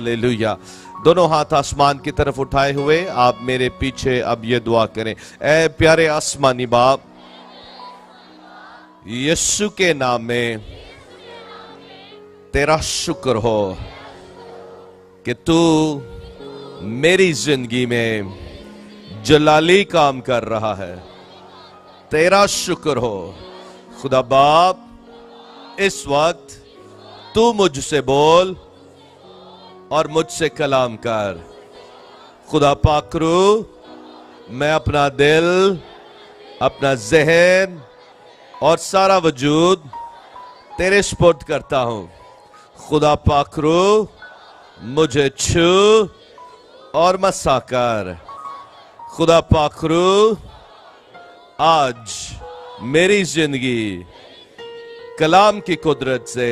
Hallelujah. दोनों हाथ आसमान की तरफ उठाए हुए आप मेरे पीछे अब ये दुआ करें। ऐ प्यारे आसमानी बाप, यीशु के नाम में तेरा शुक्र हो कि तू मेरी जिंदगी में जलाली काम कर रहा है। तेरा शुक्र हो खुदा बाप, इस वक्त तू मुझसे बोल और मुझसे कलाम कर। खुदा पाकरू, मैं अपना दिल, अपना ज़हन और सारा वजूद तेरे स्पुर्द करता हूं। खुदा पाकरू, मुझे छू और मसा कर। खुदा पाकरू, आज मेरी जिंदगी कलाम की कुदरत से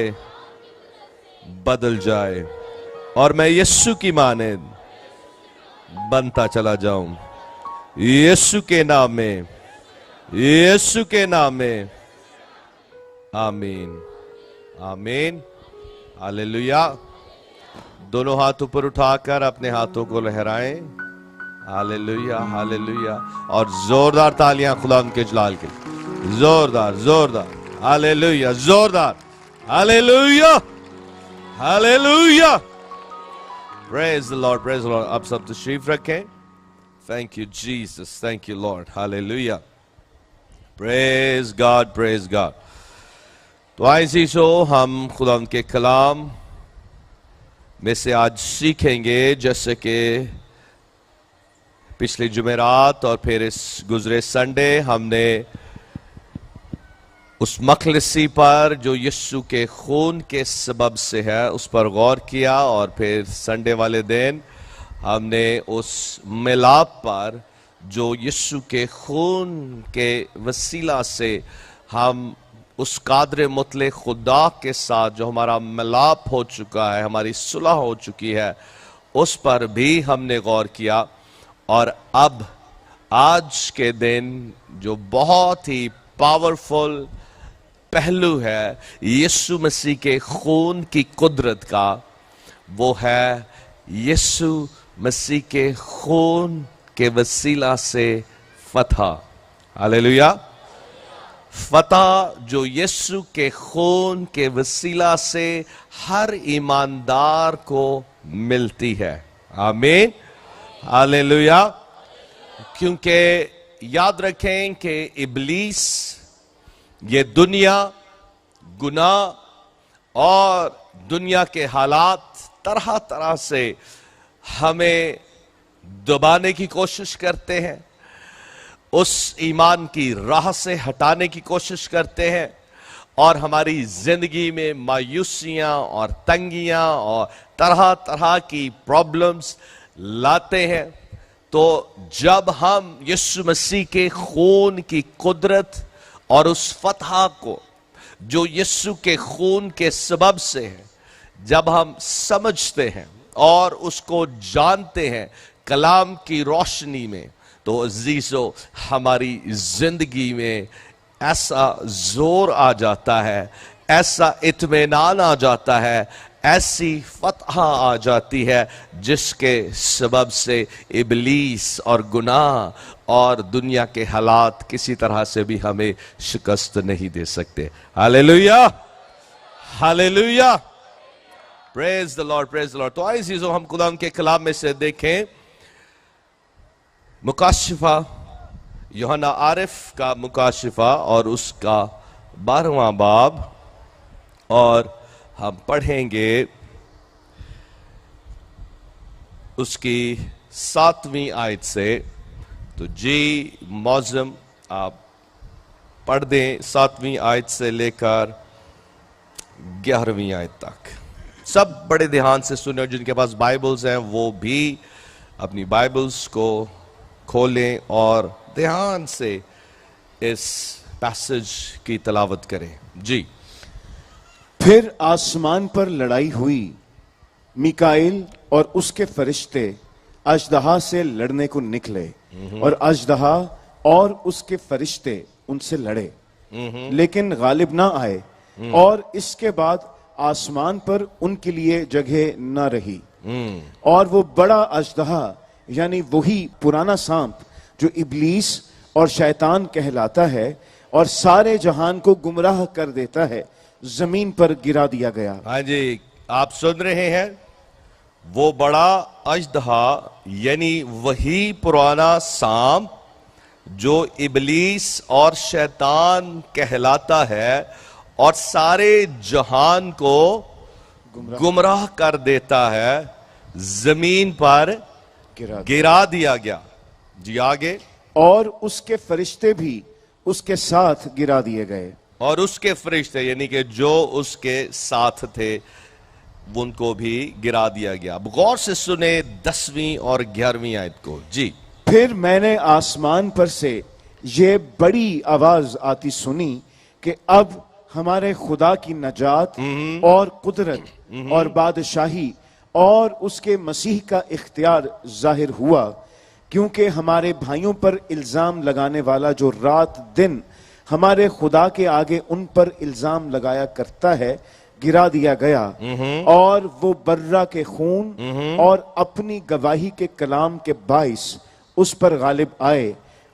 बदल जाए और मैं यीशु की मानद बनता चला जाऊं। यीशु के नाम में, यीशु के नाम में, आमीन आमीन। हालेलुया। दोनों हाथ ऊपर उठाकर अपने हाथों को लहराएं। Hallelujah hallelujah. और जोरदार तालियां खुदा के जलाल के लिए। जोरदार जोरदार। हालेलुया। जोरदार। Hallelujah hallelujah. Praise the Lord, praise the Lord. आप सब तशरीफ रखें। Thank you Jesus, thank you Lord. Hallelujah. Praise God, praise God. तो ऐसी सो हम खुदा के कलाम में से आज सीखेंगे, जैसे कि पिछले जुमेरात और फिर इस गुजरे संडे हमने उस मखलसी पर जो यीशु के खून के सबब से है उस पर गौर किया। और फिर संडे वाले दिन हमने उस मिलाप पर जो यीशु के खून के वसीला से हम उस कादर मुतले खुदा के साथ जो हमारा मिलाप हो चुका है, हमारी सुलह हो चुकी है, उस पर भी हमने गौर किया। और अब आज के दिन जो बहुत ही पावरफुल पहलू है यीशु मसीह के खून की कुदरत का, वो है यीशु मसीह के खून के वसीला से फतह। हालेलुया। फतह जो यीशु के खून के वसीला से हर ईमानदार को मिलती है। आमीन हालेलुया। क्योंकि याद रखें कि इब्लीस, ये दुनिया, गुनाह और दुनिया के हालात तरह तरह से हमें दबाने की कोशिश करते हैं, उस ईमान की राह से हटाने की कोशिश करते हैं और हमारी जिंदगी में मायूसियां और तंगियां और तरह तरह की प्रॉब्लम्स लाते हैं। तो जब हम यीशु मसीह के खून की कुदरत और उस फतह को जो यीशु के खून के सबब से है, जब हम समझते हैं और उसको जानते हैं कलाम की रोशनी में, तो अजीजों हमारी जिंदगी में ऐसा जोर आ जाता है, ऐसा इत्मीनान आ जाता है, ऐसी फतह आ जाती है जिसके सबब से इब्लीस और गुनाह और दुनिया के हालात किसी तरह से भी हमें शिकस्त नहीं दे सकते। Hallelujah hallelujah. Praise the Lord, praise the Lord. तो आइए चीजों हम खुदा के कलाम में से देखें मुकाशिफा, यूहन्ना आरिफ का मुकाशिफा और उसका 12वां बाब, और हम पढ़ेंगे उसकी 7वीं आयत से। तो जी मौजम आप पढ़ दें 7वीं आयत से लेकर 11वीं आयत तक। सब बड़े ध्यान से सुने, जिनके पास बाइबल्स हैं वो भी अपनी बाइबल्स को खोलें और ध्यान से इस पैसेज की तलावत करें। जी। फिर आसमान पर लड़ाई हुई। मिकाएल और उसके फरिश्ते अजदहा से लड़ने को निकले और अजदहा और उसके फरिश्ते उनसे लड़े, लेकिन गालिब ना आए। और इसके बाद आसमान पर उनके लिए जगह न रही اور وہ بڑا اژدہا یعنی وہی پرانا سانپ جو ابلیس اور شیطان کہلاتا ہے اور سارے جہان کو گمراہ کر دیتا ہے زمین پر گرا دیا گیا۔ ہاں جی، آپ سن رہے ہیں، وہ بڑا اژدہا یعنی وہی پرانا سانپ جو ابلیس اور شیطان کہلاتا ہے اور سارے جہان کو گمراہ کر دیتا ہے زمین پر گرا دیا گیا۔ جی آگے، اور اس کے فرشتے بھی اس کے ساتھ گرا دیے گئے۔ اور اس کے فرشتے یعنی کہ جو اس کے ساتھ تھے ان کو بھی گرا دیا گیا۔ اب غور سے سنیں 10ویں اور 11ویں آیت کو۔ جی، پھر میں نے آسمان پر سے یہ بڑی آواز آتی سنی کہ اب ہمارے خدا کی نجات اور قدرت اور بادشاہی اور اس کے مسیح کا اختیار ظاہر ہوا، کیونکہ ہمارے بھائیوں پر الزام لگانے والا جو رات دن ہمارے خدا کے آگے ان پر الزام لگایا کرتا ہے گرا دیا گیا، اور وہ برہ کے خون اور اپنی گواہی کے کلام کے باعث اس پر غالب آئے،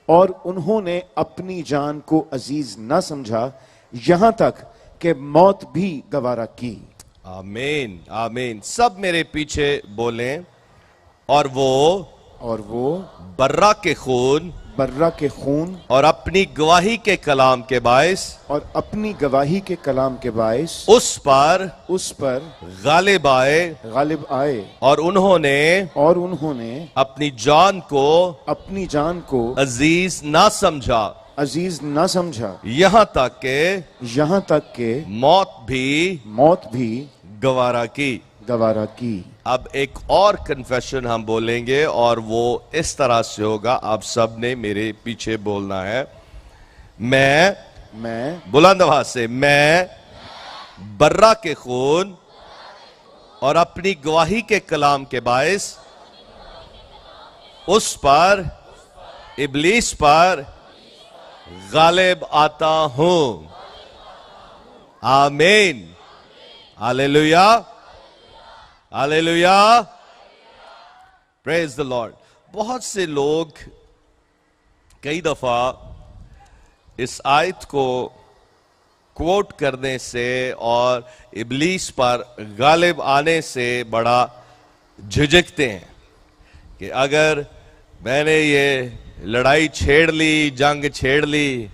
اور انہوں نے اپنی جان کو عزیز نہ سمجھا یہاں تک کہ موت بھی گوارا کی۔ آمین آمین۔ سب میرے پیچھے بولیں، اور وہ برہ کے خون برہ کے خون اور اپنی گواہی کے کلام کے باعث اور اپنی گواہی کے کلام کے باعث اس پر غالب آئے، اور انہوں نے اپنی جان کو عزیز نہ سمجھا یہاں تک کہ موت بھی گوارا کی۔ اب ایک اور کنفیشن ہم بولیں گے اور وہ اس طرح سے ہوگا، آپ سب نے میرے پیچھے بولنا ہے۔ میں بلند آواز سے، میں برہ کے خون اور اپنی گواہی کے کلام کے باعث اس پر ابلیس پر غالب آتا ہوں۔ آمین، ہاللیلویہ، ہاللیلویہ، پریز دی لارڈ۔ بہت سے لوگ کئی دفعہ اس آیت کو کوٹ کرنے سے اور ابلیس پر غالب آنے سے بڑا جھجکتے ہیں کہ اگر میں نے یہ لڑائی چھیڑ لی، جنگ چھیڑ لی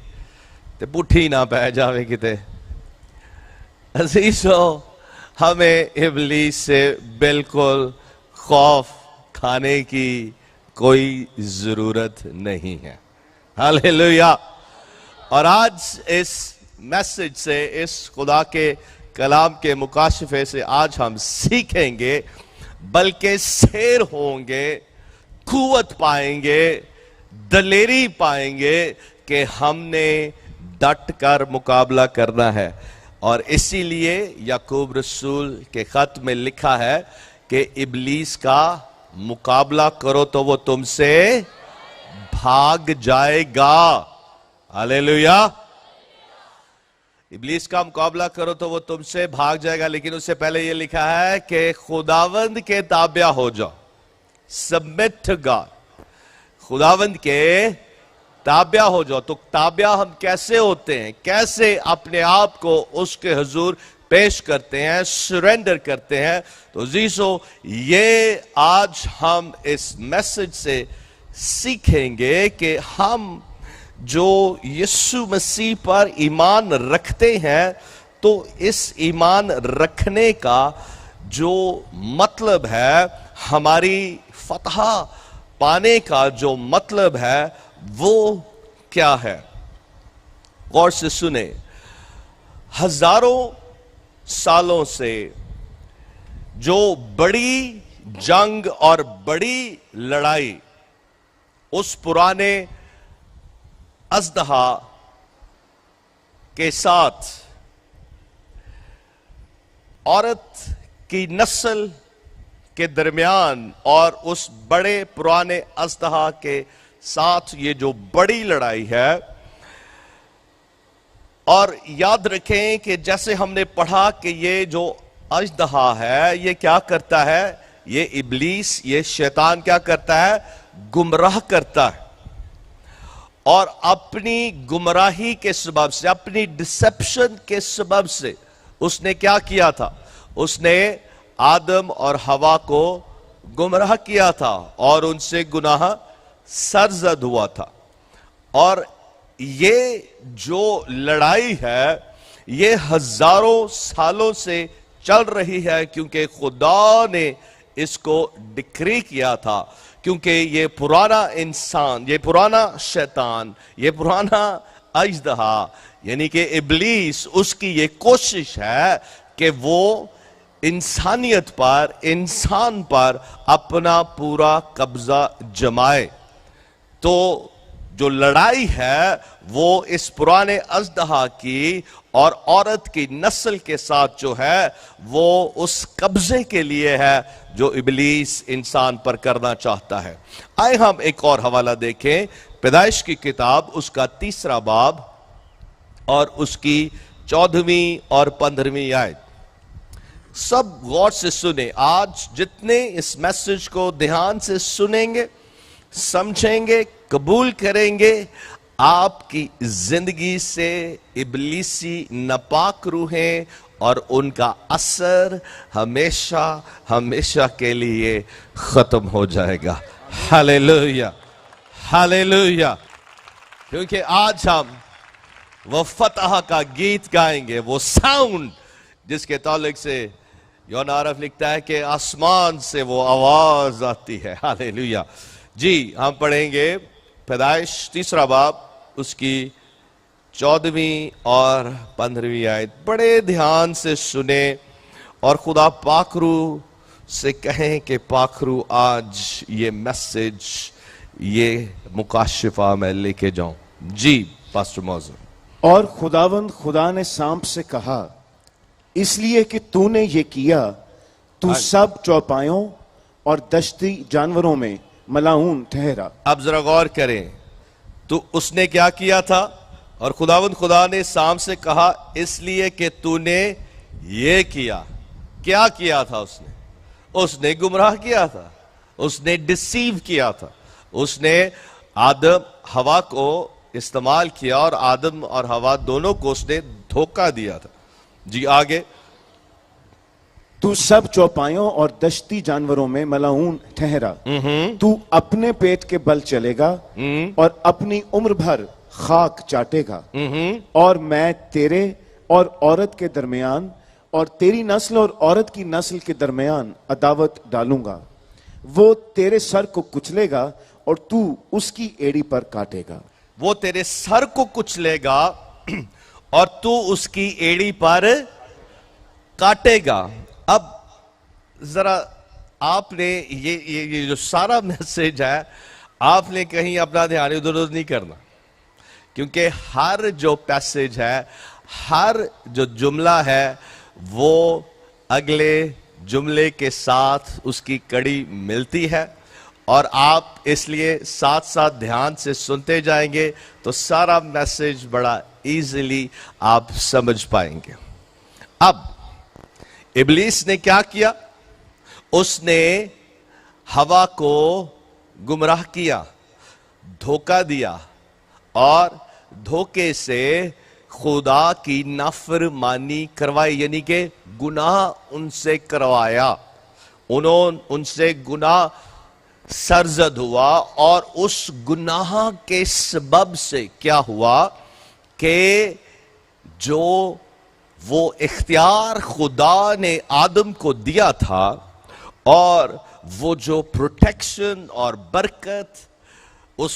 تو پٹھی نہ پہ جاوے کتے۔ عزیزو، ہمیں ابلیس سے بالکل خوف کھانے کی کوئی ضرورت نہیں ہے۔ ہاللیلویہ۔ اور آج اس میسج سے، اس خدا کے کلام کے مکاشفے سے آج ہم سیکھیں گے، بلکہ سیر ہوں گے، قوت پائیں گے، دلیری پائیں گے کہ ہم نے ڈٹ کر مقابلہ کرنا ہے۔ اور اسی لیے یعقوب رسول کے خط میں لکھا ہے کہ ابلیس کا مقابلہ کرو تو وہ تم سے بھاگ جائے گا۔ ہاللیلویہ۔ ابلیس کا مقابلہ کرو تو وہ تم سے بھاگ جائے گا، لیکن اس سے پہلے یہ لکھا ہے کہ خداوند کے تابع ہو جاؤ۔ Submit to God. خداوند کے تابع ہو جاؤ۔ تو تابع ہم کیسے ہوتے ہیں؟ کیسے اپنے آپ کو اس کے حضور پیش کرتے ہیں، سرنڈر کرتے ہیں؟ تو عزیزو، یہ آج ہم اس میسج سے سیکھیں گے کہ ہم جو یسوع مسیح پر ایمان رکھتے ہیں تو اس ایمان رکھنے کا جو مطلب ہے، ہماری فتح پانے کا جو مطلب ہے، وہ کیا ہے؟ غور سے سنیں۔ ہزاروں سالوں سے جو بڑی جنگ اور بڑی لڑائی اس پرانے اژدہا کے ساتھ عورت کی نسل کے درمیان اور اس بڑے پرانے اژدہا کے ساتھ یہ جو بڑی لڑائی ہے، اور یاد رکھیں کہ جیسے ہم نے پڑھا کہ یہ جو اژدہا ہے یہ کیا کرتا ہے؟ یہ ابلیس, یہ شیطان کیا کرتا ہے؟ گمراہ کرتا ہے. اور اپنی گمراہی کے سبب سے, اپنی ڈسپشن کے سبب سے اس نے کیا کیا تھا؟ اس نے آدم اور حوا کو گمراہ کیا تھا اور ان سے گناہ سرزد ہوا تھا. اور یہ جو لڑائی ہے یہ ہزاروں سالوں سے چل رہی ہے, کیونکہ خدا نے اس کو ڈکری کیا تھا. کیونکہ یہ پرانا انسان, یہ پرانا شیطان, یہ پرانا اژدہا یعنی کہ ابلیس, اس کی یہ کوشش ہے کہ وہ انسانیت پر, انسان پر اپنا پورا قبضہ جمائے. تو جو لڑائی ہے وہ اس پرانے اژدہا کی اور عورت کی نسل کے ساتھ جو ہے وہ اس قبضے کے لیے ہے جو ابلیس انسان پر کرنا چاہتا ہے. آئے ہم ایک اور حوالہ دیکھیں, پیدائش کی کتاب اس کا 3 باب اور اس کی 14ویں اور 15ویں آیت. سب غور سے سنیں. آج جتنے اس میسج کو دھیان سے سنیں گے, سمجھیں گے, قبول کریں گے, آپ کی زندگی سے ابلیسی ناپاک روحیں اور ان کا اثر ہمیشہ ہمیشہ کے لیے ختم ہو جائے گا. ہاللیلویا, ہاللیلویا. کیونکہ آج ہم وہ فتح کا گیت گائیں گے, وہ ساؤنڈ جس کے تعلق سے یوحنا عارف لکھتا ہے کہ آسمان سے وہ آواز آتی ہے. ہاللیلویا. جی, ہم پڑھیں گے پیدائش 3 باب اس کی 14ویں اور 15ویں آیت. بڑے دھیان سے سنیں اور خدا پاک روح سے کہیں کہ پاک روح آج یہ میسج, یہ مکاشفہ میں لے کے جاؤں. جی پاسٹر موزن. اور خداوند خدا نے سانپ سے کہا, اس لیے کہ تو نے یہ کیا, تو سب چوپایوں اور دشتی جانوروں میں ملعون ٹھہرا. اب ذرا غور کریں, تو اس نے کیا کیا تھا؟ اور خداوند خدا نے سانپ سے کہا, اس لیے کہ تو نے یہ کیا. کیا کیا تھا اس نے گمراہ کیا تھا, اس نے ڈسیو کیا تھا, اس نے آدم حوا کو استعمال کیا اور آدم اور حوا دونوں کو اس نے دھوکہ دیا تھا. جی آگے. تو سب چوپایوں اور دشتی جانوروں میں ملعون ٹھہرا. تو اپنے پیٹ کے بل چلے گا اور اپنی عمر بھر خاک چاٹے گا. اور میں تیرے اور عورت کے درمیان اور تیری نسل اور عورت کی نسل کے درمیان عداوت ڈالوں گا. وہ تیرے سر کو کچلے گا اور تو اس کی ایڑی پر کاٹے گا. وہ تیرے سر کو کچلے گا اور تو اس کی ایڑی پر کاٹے گا. اب ذرا آپ نے یہ جو سارا میسج ہے, آپ نے کہیں اپنا دھیان ادھر ادھر نہیں کرنا, کیونکہ ہر جو پیسج ہے, ہر جو جملہ ہے, وہ اگلے جملے کے ساتھ اس کی کڑی ملتی ہے. اور آپ اس لیے ساتھ ساتھ دھیان سے سنتے جائیں گے تو سارا میسج بڑا ایزیلی آپ سمجھ پائیں گے. اب ابلیس نے کیا کیا؟ اس نے حوا کو گمراہ کیا, دھوکہ دیا اور دھوکے سے خدا کی نافرمانی کروائی, یعنی کہ گناہ ان سے کروایا. ان سے گناہ سرزد ہوا اور اس گناہ کے سبب سے کیا ہوا کہ جو وہ اختیار خدا نے آدم کو دیا تھا اور وہ جو پروٹیکشن اور برکت اس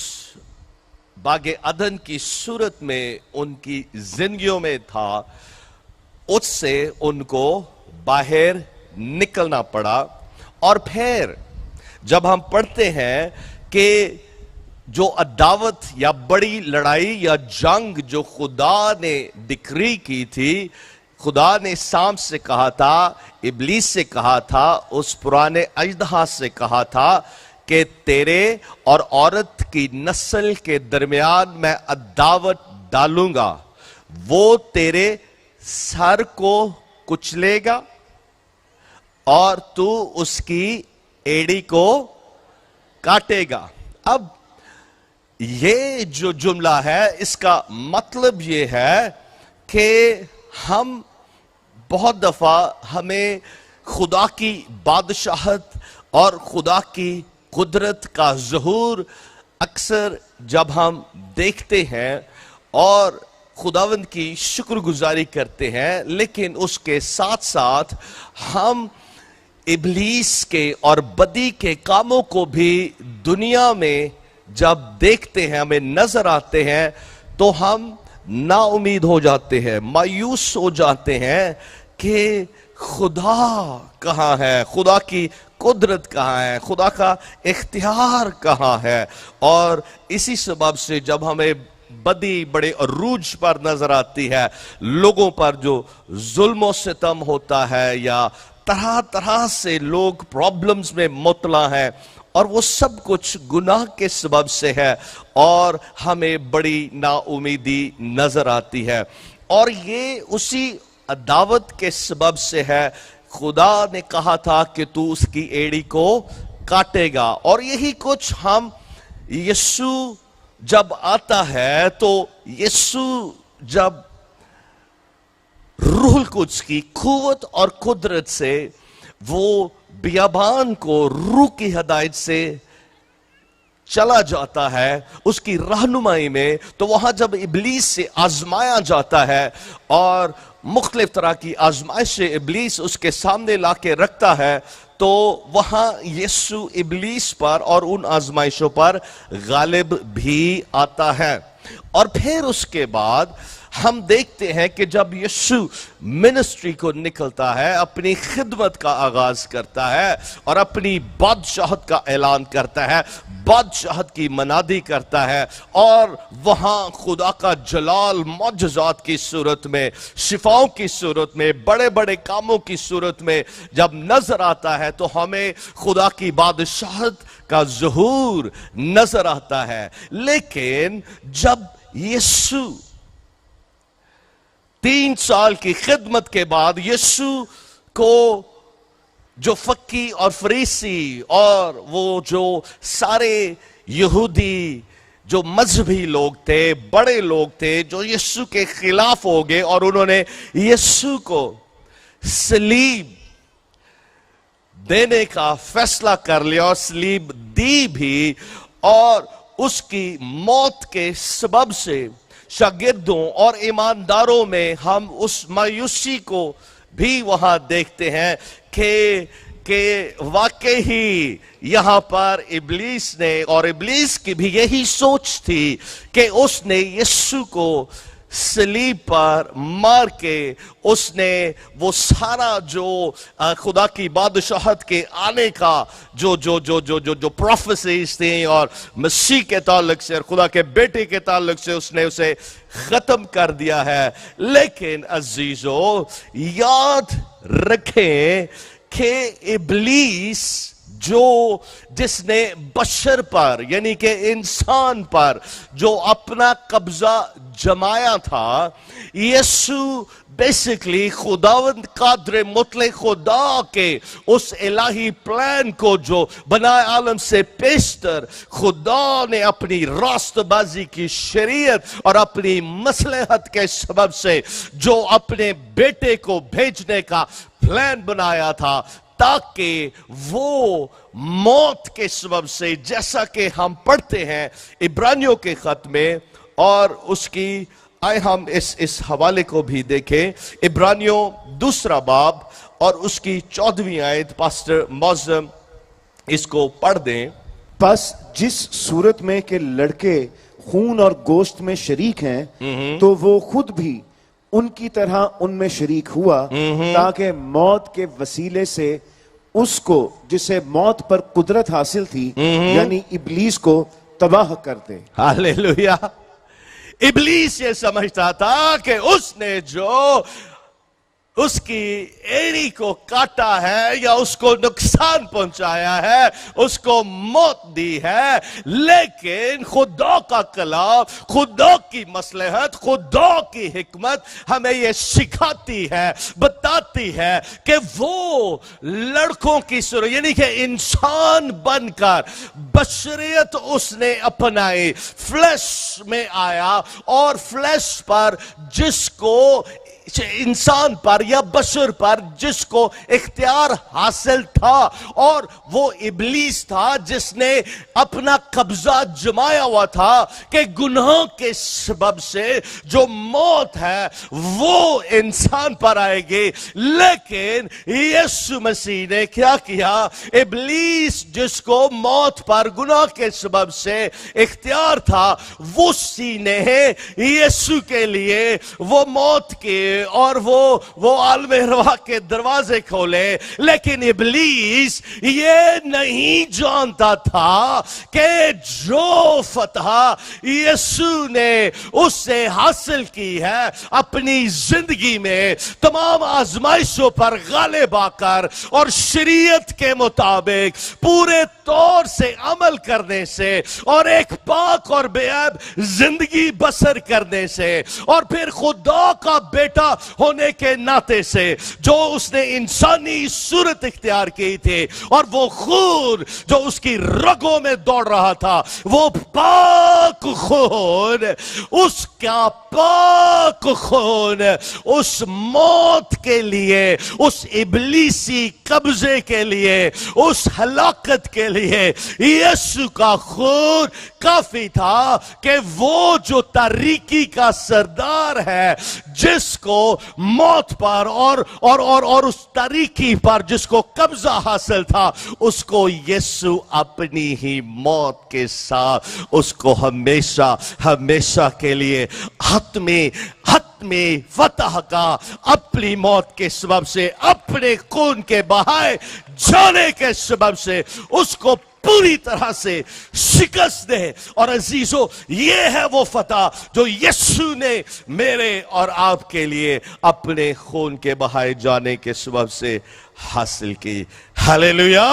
باغ عدن کی صورت میں ان کی زندگیوں میں تھا, اس سے ان کو باہر نکلنا پڑا. اور پھر جب ہم پڑھتے ہیں کہ جو عداوت یا بڑی لڑائی یا جنگ جو خدا نے ڈکری کی تھی, خدا نے سانپ سے کہا تھا, ابلیس سے کہا تھا, اس پرانے اژدہا سے کہا تھا کہ تیرے اور عورت کی نسل کے درمیان میں عداوت ڈالوں گا, وہ تیرے سر کو کچلے گا اور تو اس کی एड़ी को काटेगा। अब ये जो जुमला है इसका मतलब ये है कि हम बहुत दफा हमें खुदा की बादशाहत और खुदा की कुदरत का ज़हूर अक्सर जब हम देखते हैं और खुदावंद की शुक्रगुजारी करते हैं, लेकिन उसके साथ साथ हम इब्लीस के और बदी के कामों को भी दुनिया में जब देखते हैं, हमें नजर आते हैं, तो हम नाउमीद हो जाते हैं, मायूस हो जाते हैं कि खुदा कहाँ है, खुदा की कुदरत कहाँ है, खुदा का इख्तियार कहाँ है। और इसी सबब से जब हमें बदी बड़े अरूज पर नजर आती है, लोगों पर जो जुल्म सितम होता है या तरह तरह से लोग प्रॉब्लम्स में मुबतला हैं, और वो सब कुछ गुनाह के सबब से है और हमें बड़ी नाउमीदी नजर आती है। और ये उसी अदावत के सबब से है। खुदा ने कहा था कि तू उसकी एड़ी को काटेगा, और यही कुछ हम यीशु जब आता है तो यीशु जब रूहुल कुद्स की कुव्वत और कुदरत से वो बियाबान को रूह की हदायत से चला जाता है उसकी रहनुमाई में, तो वहां जब इब्लीस से आजमाया जाता है और मुख्तलिफ तरह की आजमाइश इब्लीस उसके सामने लाके रखता है, तो वहां यीशु इब्लीस पर और उन आजमाइशों पर गालिब भी आता है। और फिर उसके बाद हम देखते हैं कि जब यीशु मिनिस्ट्री को निकलता है, अपनी खिदमत का आगाज करता है और अपनी बादशाहत का ऐलान करता है, बादशाहत की मनादी करता है, और वहां खुदा का जलाल मौजज़ात की सूरत में, शिफाओं की सूरत में, बड़े बड़े कामों की सूरत में जब नजर आता है, तो हमें खुदा की बादशाहत का ज़हूर नजर आता है। लेकिन जब यीशु 3 साल की खिदमत के बाद यीशु को जो फक्की और फरीसी और वो जो सारे यहूदी जो मजहबी लोग थे, बड़े लोग थे, जो यीशु के खिलाफ हो गए और उन्होंने यीशु को सलीब देने का फैसला कर लिया और सलीब दी भी, और उसकी मौत के सबब से शागिर्दों और ईमानदारों में हम उस मायूसी को भी वहां देखते हैं कि वाकई ही यहां पर इब्लीस ने, और इब्लीस की भी यही सोच थी कि उसने यीशु को सलीब पर मार के उसने वो सारा जो खुदा की बादशाहत के आने का जो जो जो जो जो जो प्रोफेसीज थी और मसीह के ताल्लुक से और खुदा के बेटे के ताल्लुक से उसने उसे खत्म कर दिया है। लेकिन अजीजों, याद रखें कि इब्लीस जिसने बशर पर यानी कि इंसान पर जो अपना कब्जा जमाया था, यीशु बेसिकली खुदावंद कादर मुतलक खुदा के उस इलाही प्लान को जो बनाए आलम से पेशतर खुदा ने अपनी रास्तबाजी की शरीयत और अपनी मसलहत के सबब से जो अपने बेटे को भेजने का प्लान बनाया था, ताकि वो मौत के सबब से, जैसा कि हम पढ़ते हैं इब्रानियों के खत में, और उसकी आए हम इस हवाले को भी देखें, इब्रानियों 2 बाब और उसकी 14वीं आयत। पास्टर मौजम इसको पढ़ दें। बस जिस सूरत में के लड़के खून और गोश्त में शरीक हैं, तो वो खुद भी उनकी तरह उनमें शरीक हुआ, ताकि मौत के वसीले से उसको जिसे मौत पर कुदरत हासिल थी, यानी इब्लीस को तबाह कर दे। उसकी एड़ी को काटा है या उसको नुकसान पहुंचाया है, उसको मौत दी है, लेकिन खुदा का कलाम, खुदा की मसलहत, खुदा की हिकमत हमें यह सिखाती है, बताती है कि वो लड़कों की सूरत यानी कि इंसान बनकर बशरियत उसने अपनाई, फ्लैश में आया और फ्लैश पर जिसको इंसान पर या बशर पर जिसको इख्तियार हासिल था, और वो इब्लीस था जिसने अपना कब्जा जमाया हुआ था कि गुनाह के सबब से जो मौत है वो इंसान पर आएगी। लेकिन यीशु मसीह ने क्या किया? इब्लीस जिसको मौत पर गुनाह के सबब से इख्तियार था, उसी ने यीशु के लिए वो मौत के और वो आलमे रवा के दरवाजे खोले। लेकिन इब्लीस ये नहीं जानता था कि जो फतह यीशु ने उससे हासिल की है अपनी जिंदगी में, तमाम आजमाइशों पर गालिब आकर और शरीयत के मुताबिक पूरे तौर से अमल करने से और एक पाक और बेअब जिंदगी बसर करने से, और फिर खुदा का बेटा होने के नाते से जो उसने इंसानी सूरत इख्तियार की थी, और वो खून जो उसकी रगों में दौड़ रहा था, वो पाक खून, उसका पाक खून उस मौत के लिए, उस इब्लीसी कब्जे के लिए, उस हलाकत के लिए यीशु का खून काफी था कि वो जो तारीकी का सरदार है, जिसको मौत पर और उस तारीकी पर जिसको कब्जा हासिल था, उसको यीशु अपनी ही मौत के साथ उसको हमेशा हमेशा के लिए हत्मी फतह का अपनी मौत के सबब से, अपने खून के बहाए जाने के सबब से उसको पूरी तरह से शिकस्त दे। और अजीजों, ये है वो फतह जो यीशु ने मेरे और आपके लिए अपने खून के बहाए जाने के सबब से हासिल की। हालेलुया।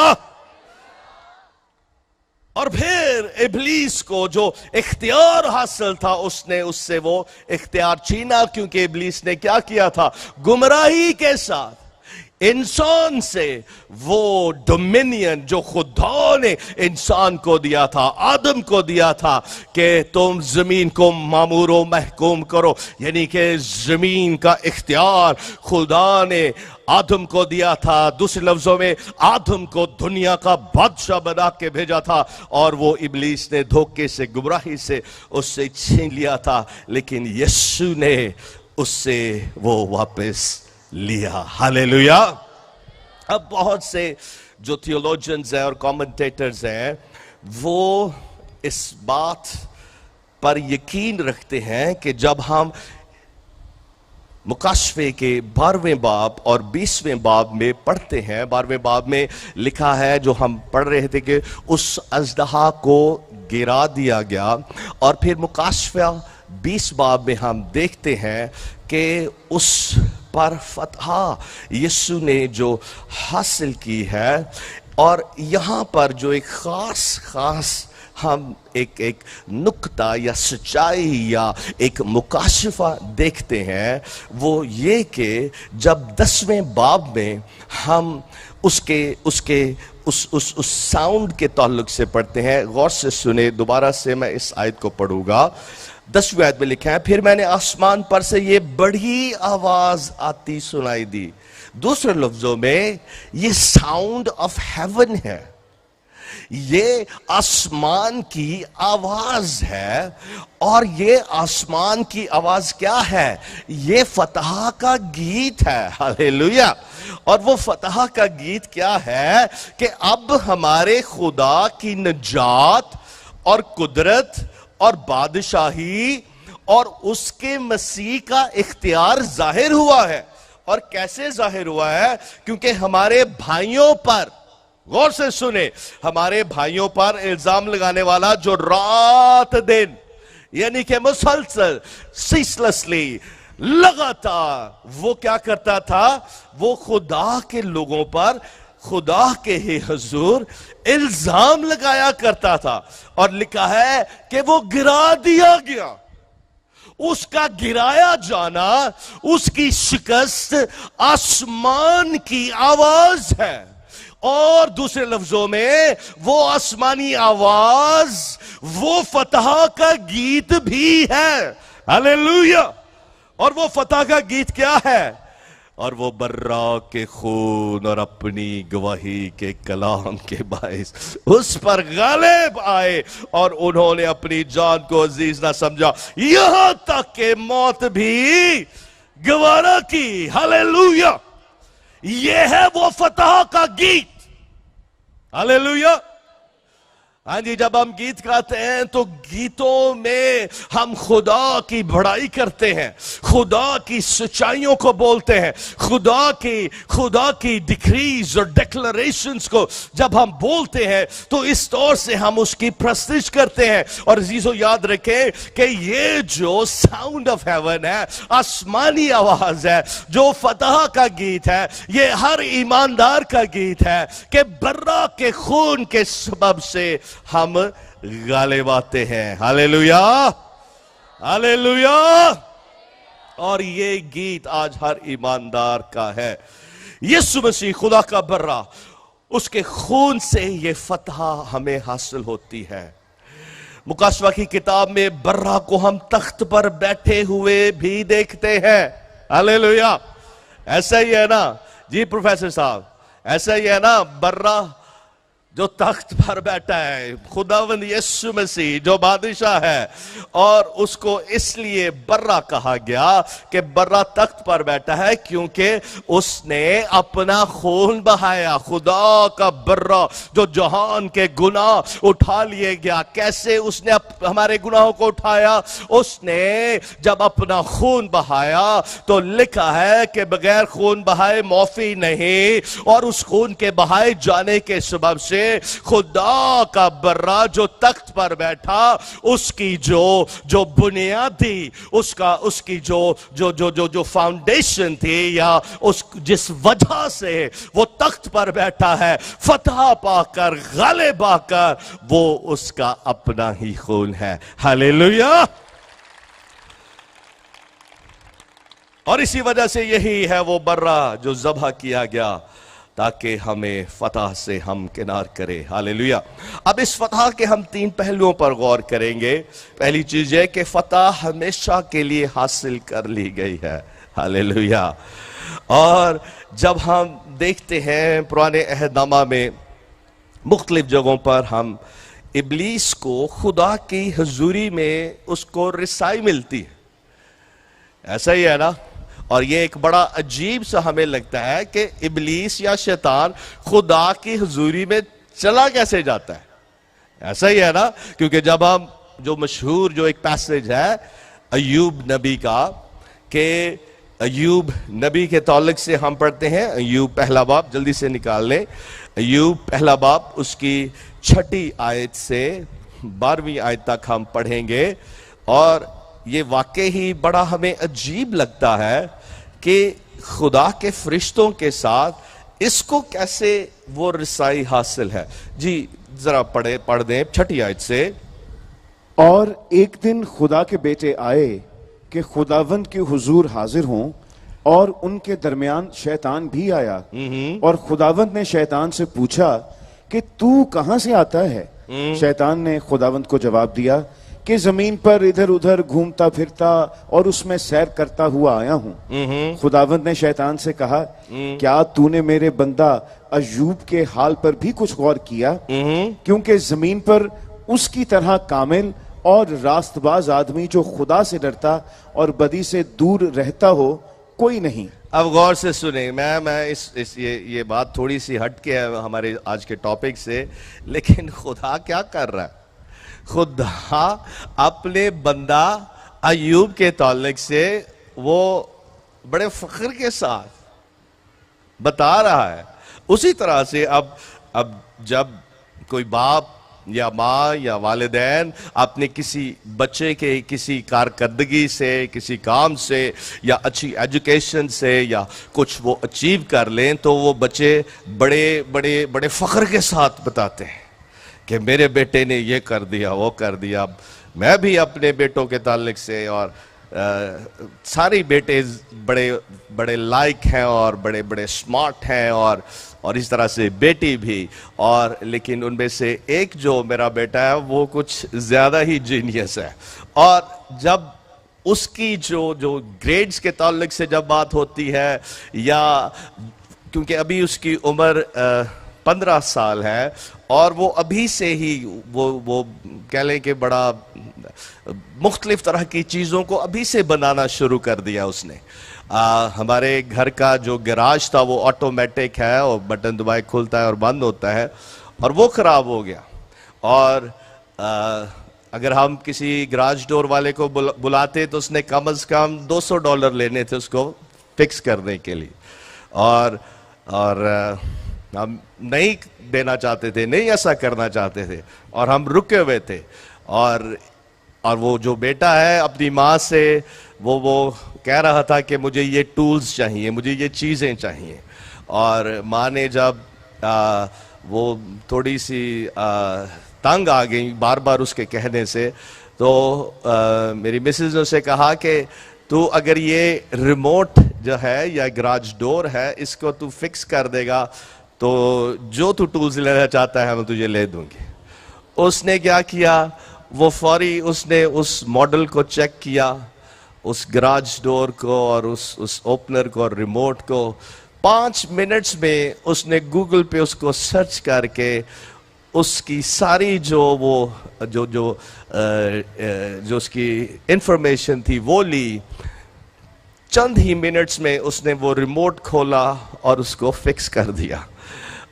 और फिर इब्लीस को जो इख्तियार हासिल था, उसने उससे वो इख्तियार छीना, क्योंकि इब्लीस ने क्या किया था? गुमराही के साथ इंसान से वो डोमिनियन जो खुदा ने इंसान को दिया था, आदम को दिया था कि तुम जमीन को मामूरो महकूम करो, यानी कि जमीन का इख्तियार खुदा ने आदम को दिया था। दूसरे लफ्जों में आदम को दुनिया का बादशाह बना के भेजा था, और वो इब्लीस ने धोखे से, गुमराही से उससे छीन लिया था, लेकिन यीशु ने उससे वो वापस लिया। हालेलुया। अब बहुत से जो थियोलॉजियंस हैं और कमेंटेटर्स हैं, वो इस बात पर यकीन रखते हैं कि जब हम मुकाशफे के 12वें बाब और 20वें बाब में पढ़ते हैं, 12वें बाब में लिखा है, जो हम पढ़ रहे थे, कि उस अजदहा को गिरा दिया गया, और फिर मुकाशफा 20 बाब में हम देखते हैं कि उस पर फतह यीशु ने जो हासिल की है। और यहां पर जो एक खास हम एक नुक्ता या सच्चाई या एक मुकाशफा देखते हैं, वो ये कि जब 10वें बाब में हम उस साउंड के ताल्लुक से पढ़ते हैं, गौर से सुने, दोबारा से मैं इस आयत को पढ़ूंगा। 10वीं आयत में लिखा है, फिर मैंने आसमान पर से ये बड़ी आवाज आती सुनाई दी। दूसरे लफ्जों में ये साउंड ऑफ हेवन है, ये आसमान की आवाज है। और ये आसमान की आवाज क्या है? ये फतह का गीत है। हालेलुया। और वो फतह का गीत क्या है? कि अब हमारे खुदा की निजात और कुदरत और बादशाही और उसके मसीह का इख्तियार जाहिर हुआ है। और कैसे जाहिर हुआ है? क्योंकि हमारे भाइयों पर, गौर से सुने, हमारे भाइयों पर इल्जाम लगाने वाला जो रात दिन यानी कि मुसलसल, सीसलेसली लगातार वो क्या करता था, वो खुदा के लोगों पर खुदा के ही हुजूर इल्जाम लगाया करता था। और लिखा है कि वो गिरा दिया गया। उसका गिराया जाना, उसकी शिकस्त आसमान की आवाज है। और दूसरे लफ्जों में वो आसमानी आवाज वो फतह का गीत भी है। हालेलुया। और वो फतह का गीत क्या है? और वो बर्रा के खून और अपनी गवाही के कलाम के बाइस उस पर गालिब आए और उन्होंने अपनी जान को अजीज ना समझा, यहां तक के मौत भी गवारा की। हालेलुया। ये है वो फतह का गीत। हालेलुया। हाँ जी, जब हम गीत गाते हैं तो गीतों में हम खुदा की बड़ाई करते हैं, खुदा की सच्चाइयों को बोलते हैं, खुदा की डिक्रीज और डिक्लेरेशंस को जब हम बोलते हैं तो इस तौर से हम उसकी प्रस्तुति करते हैं। और अजीजों याद रखें कि ये जो साउंड ऑफ हेवन है, आसमानी आवाज है, जो फतह का गीत है, ये हर ईमानदार का गीत है कि बर्रा के खून के सबब से हम गालिब आते हैं। Hallelujah, hallelujah. और ये गीत आज हर ईमानदार का है। यीशु मसीह खुदा का बर्रा, उसके खून से ये फतह हमें हासिल होती है। मुकाशवा की किताब में बर्रा को हम तख्त पर बैठे हुए भी देखते हैं। हालेलुया। ऐसा ही है ना जी प्रोफेसर साहब, ऐसा ही है ना। बर्रा जो तख्त पर बैठा है, खुदावंद यीशु मसीह जो बादशाह है, और उसको इसलिए बर्रा कहा गया कि बर्रा तख्त पर बैठा है क्योंकि उसने अपना खून बहाया। खुदा का बर्रा जो जहान के गुनाह उठा लिए गया। कैसे उसने हमारे गुनाहों को उठाया? उसने जब अपना खून बहाया तो लिखा है कि बगैर खून बहाए माफी नहीं, और उस खून के बहाए जाने के सबब से खुदा का बर्रा जो तख्त पर बैठा, उसकी जो बुनियाद थी, उसकी जो फाउंडेशन थी, या उस जिस वजह से वो तख्त पर बैठा है, फतह पाकर गालिब आकर, वो उसका अपना ही खून है। हालेलुया। और इसी वजह से यही है वो बर्रा जो ज़बह किया गया ताकि हमें फतह से हम किनार करें। हालेलुया। अब इस फतह के हम 3 पहलुओं पर गौर करेंगे। पहली चीज है कि फतह हमेशा के लिए हासिल कर ली गई है। हालेलुया। और जब हम देखते हैं पुराने अहदनामा में मुख्तलिफ जगहों पर हम इब्लीस को खुदा की हुजूरी में उसको रिसाई मिलती है। ऐसा ही है ना। और ये एक बड़ा अजीब सा हमें लगता है कि इब्लीस या शैतान खुदा की हुजूरी में चला कैसे जाता है। ऐसा ही है ना, क्योंकि जब हम जो मशहूर जो एक पैसेज है अय्यूब नबी का, कि अय्यूब नबी के ताल्लुक से हम पढ़ते हैं अय्यूब पहला बाब, जल्दी से निकाल लें। अय्यूब पहला बाब उसकी 6ठी आयत से 12वीं आयत तक हम पढ़ेंगे। और ये वाकई ही बड़ा हमें अजीब लगता है कि खुदा के फरिश्तों के साथ इसको कैसे वो रिसाई हासिल है। जी जरा पढ़ दें 6ठी आयत से। और एक दिन खुदा के बेटे आए कि खुदावंद के हुजूर हाजिर हों, और उनके दरमियान शैतान भी आया। और खुदावंद ने शैतान से पूछा कि तू कहां से आता है? शैतान ने खुदावंद को जवाब दिया कि जमीन पर इधर उधर घूमता फिरता और उसमें सैर करता हुआ आया हूं। खुदावंद ने शैतान से कहा, क्या तूने मेरे बंदा अय्यूब के हाल पर भी कुछ गौर किया? क्योंकि जमीन पर उसकी तरह कामिल और रास्तबाज आदमी जो खुदा से डरता और बदी से दूर रहता हो कोई नहीं। अब गौर से सुने, मैं ये बात थोड़ी सी हट के है हमारे आज के टॉपिक से, लेकिन खुदा क्या कर रहा है? खुदा अपने बंदा अय्यूब के ताल्लुक से वो बड़े फख्र के साथ बता रहा है। उसी तरह से अब जब कोई बाप یا ماں یا والدین اپنے کسی بچے کے کسی کارکردگی سے، کسی کام سے یا اچھی ایجوکیشن سے یا کچھ وہ اچیو کر لیں تو وہ بچے بڑے فخر کے ساتھ بتاتے ہیں کہ میرے بیٹے نے یہ کر دیا، وہ کر دیا۔ میں بھی اپنے بیٹوں کے تعلق سے، اور سارے بیٹے بڑے لائق ہیں اور بڑے سمارٹ ہیں، اور اس طرح سے بیٹی بھی، اور لیکن ان میں سے ایک جو میرا بیٹا ہے وہ کچھ زیادہ ہی جینیس ہے، اور جب اس کی جو گریڈز کے تعلق سے جب بات ہوتی ہے، یا کیونکہ ابھی اس کی عمر 15 سال ہے اور وہ ابھی سے ہی وہ کہہ لیں کہ بڑا مختلف طرح کی چیزوں کو ابھی سے بنانا شروع کر دیا اس نے۔ ہمارے گھر کا جو گراج تھا وہ آٹومیٹک ہے، اور بٹن دبائے کھلتا ہے اور بند ہوتا ہے، اور وہ خراب ہو گیا، اور اگر ہم کسی گراج ڈور والے کو بلاتے تو اس نے کم از کم $200 لینے تھے اس کو فکس کرنے کے لیے، اور ہم نہیں دینا چاہتے تھے، نہیں ایسا کرنا چاہتے تھے، اور ہم رکے ہوئے تھے، اور وہ جو بیٹا ہے اپنی ماں سے وہ کہہ رہا تھا کہ مجھے یہ ٹولز چاہیے، مجھے یہ چیزیں چاہیے، اور ماں نے جب وہ تھوڑی سی تنگ آ گئی بار بار اس کے کہنے سے، تو میری مسز نے اسے کہا کہ تو اگر یہ ریموٹ جو ہے یا گراج ڈور ہے اس کو تو فکس کر دے گا تو جو تو ٹولز لینا چاہتا ہے میں تجھے لے دوں گی۔ اس نے کیا کیا، وہ فوری اس نے اس ماڈل کو چیک کیا، اس گراج ڈور کو اور اس اوپنر کو اور ریموٹ کو، 5 منٹس میں اس نے گوگل پہ اس کو سرچ کر کے اس کی ساری جو اس کی انفارمیشن تھی وہ لی، چند ہی منٹس میں اس نے وہ ریموٹ کھولا اور اس کو فکس کر دیا،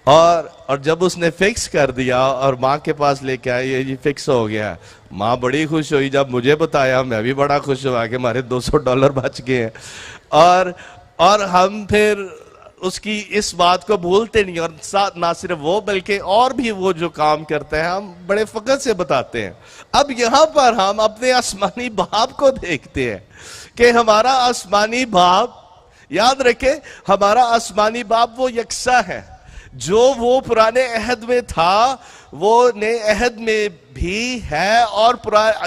اور جب اس نے فکس کر دیا اور ماں کے پاس لے کے آئی، یہ فکس ہو گیا، ماں بڑی خوش ہوئی، جب مجھے بتایا میں بھی بڑا خوش ہوا کہ ہمارے $200 بچ گئے ہیں، اور ہم پھر اس کی اس بات کو بھولتے نہیں، اور ساتھ نہ صرف وہ بلکہ اور بھی وہ جو کام کرتے ہیں ہم بڑے فخر سے بتاتے ہیں۔ اب یہاں پر ہم اپنے آسمانی باپ کو دیکھتے ہیں کہ ہمارا آسمانی باپ، یاد رکھے ہمارا آسمانی باپ وہ یکساں ہے، جو وہ پرانے عہد میں تھا وہ نئے عہد میں بھی ہے، اور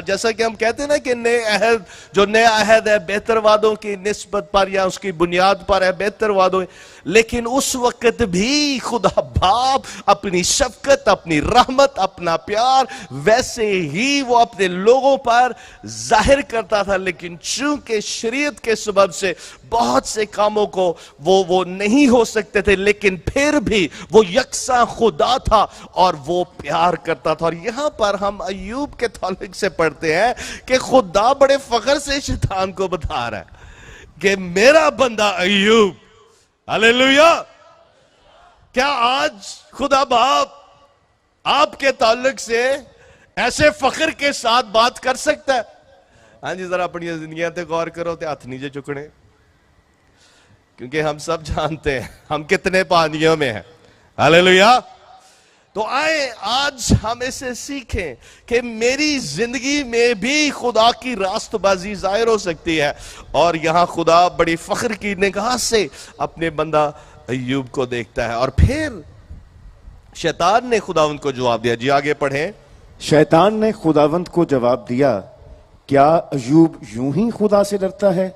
جیسا کہ ہم کہتے ہیں نا کہ نئے عہد، جو نیا عہد ہے بہتر وعدوں کی نسبت پر یا اس کی بنیاد پر ہے بہتر وعدوں، لیکن اس وقت بھی خدا باپ اپنی شفقت، اپنی رحمت، اپنا پیار ویسے ہی وہ اپنے لوگوں پر ظاہر کرتا تھا، لیکن چونکہ شریعت کے سبب سے بہت سے کاموں کو وہ نہیں ہو سکتے تھے، لیکن پھر بھی وہ یکساں خدا تھا اور وہ پیار کرتا تھا۔ اور یہاں پر ہم ایوب کے تعلق سے پڑھتے ہیں کہ خدا بڑے فخر سے شیطان کو بتا رہا ہے کہ میرا بندہ ایوب، ہلیلویا، کیا آج خدا باپ آپ کے تعلق سے ایسے فخر کے ساتھ بات کر سکتا ہے؟ ہاں جی، ذرا اپنی زندگیاں تے غور کرو تے ہاتھ نیچے چکنے، کیونکہ ہم سب جانتے ہیں ہم کتنے پانیوں میں ہیں۔ ہلیلویا۔ تو آئیں آج ہم اسے سیکھیں کہ میری زندگی میں بھی خدا کی راست بازی ظاہر ہو سکتی ہے، اور یہاں خدا بڑی فخر کی نگاہ سے اپنے بندہ ایوب کو دیکھتا ہے۔ اور پھر شیطان نے خداوند کو جواب دیا، جی آگے پڑھیں۔ شیطان نے خداوند کو جواب دیا، کیا ایوب یوں ہی خدا سے ڈرتا ہے؟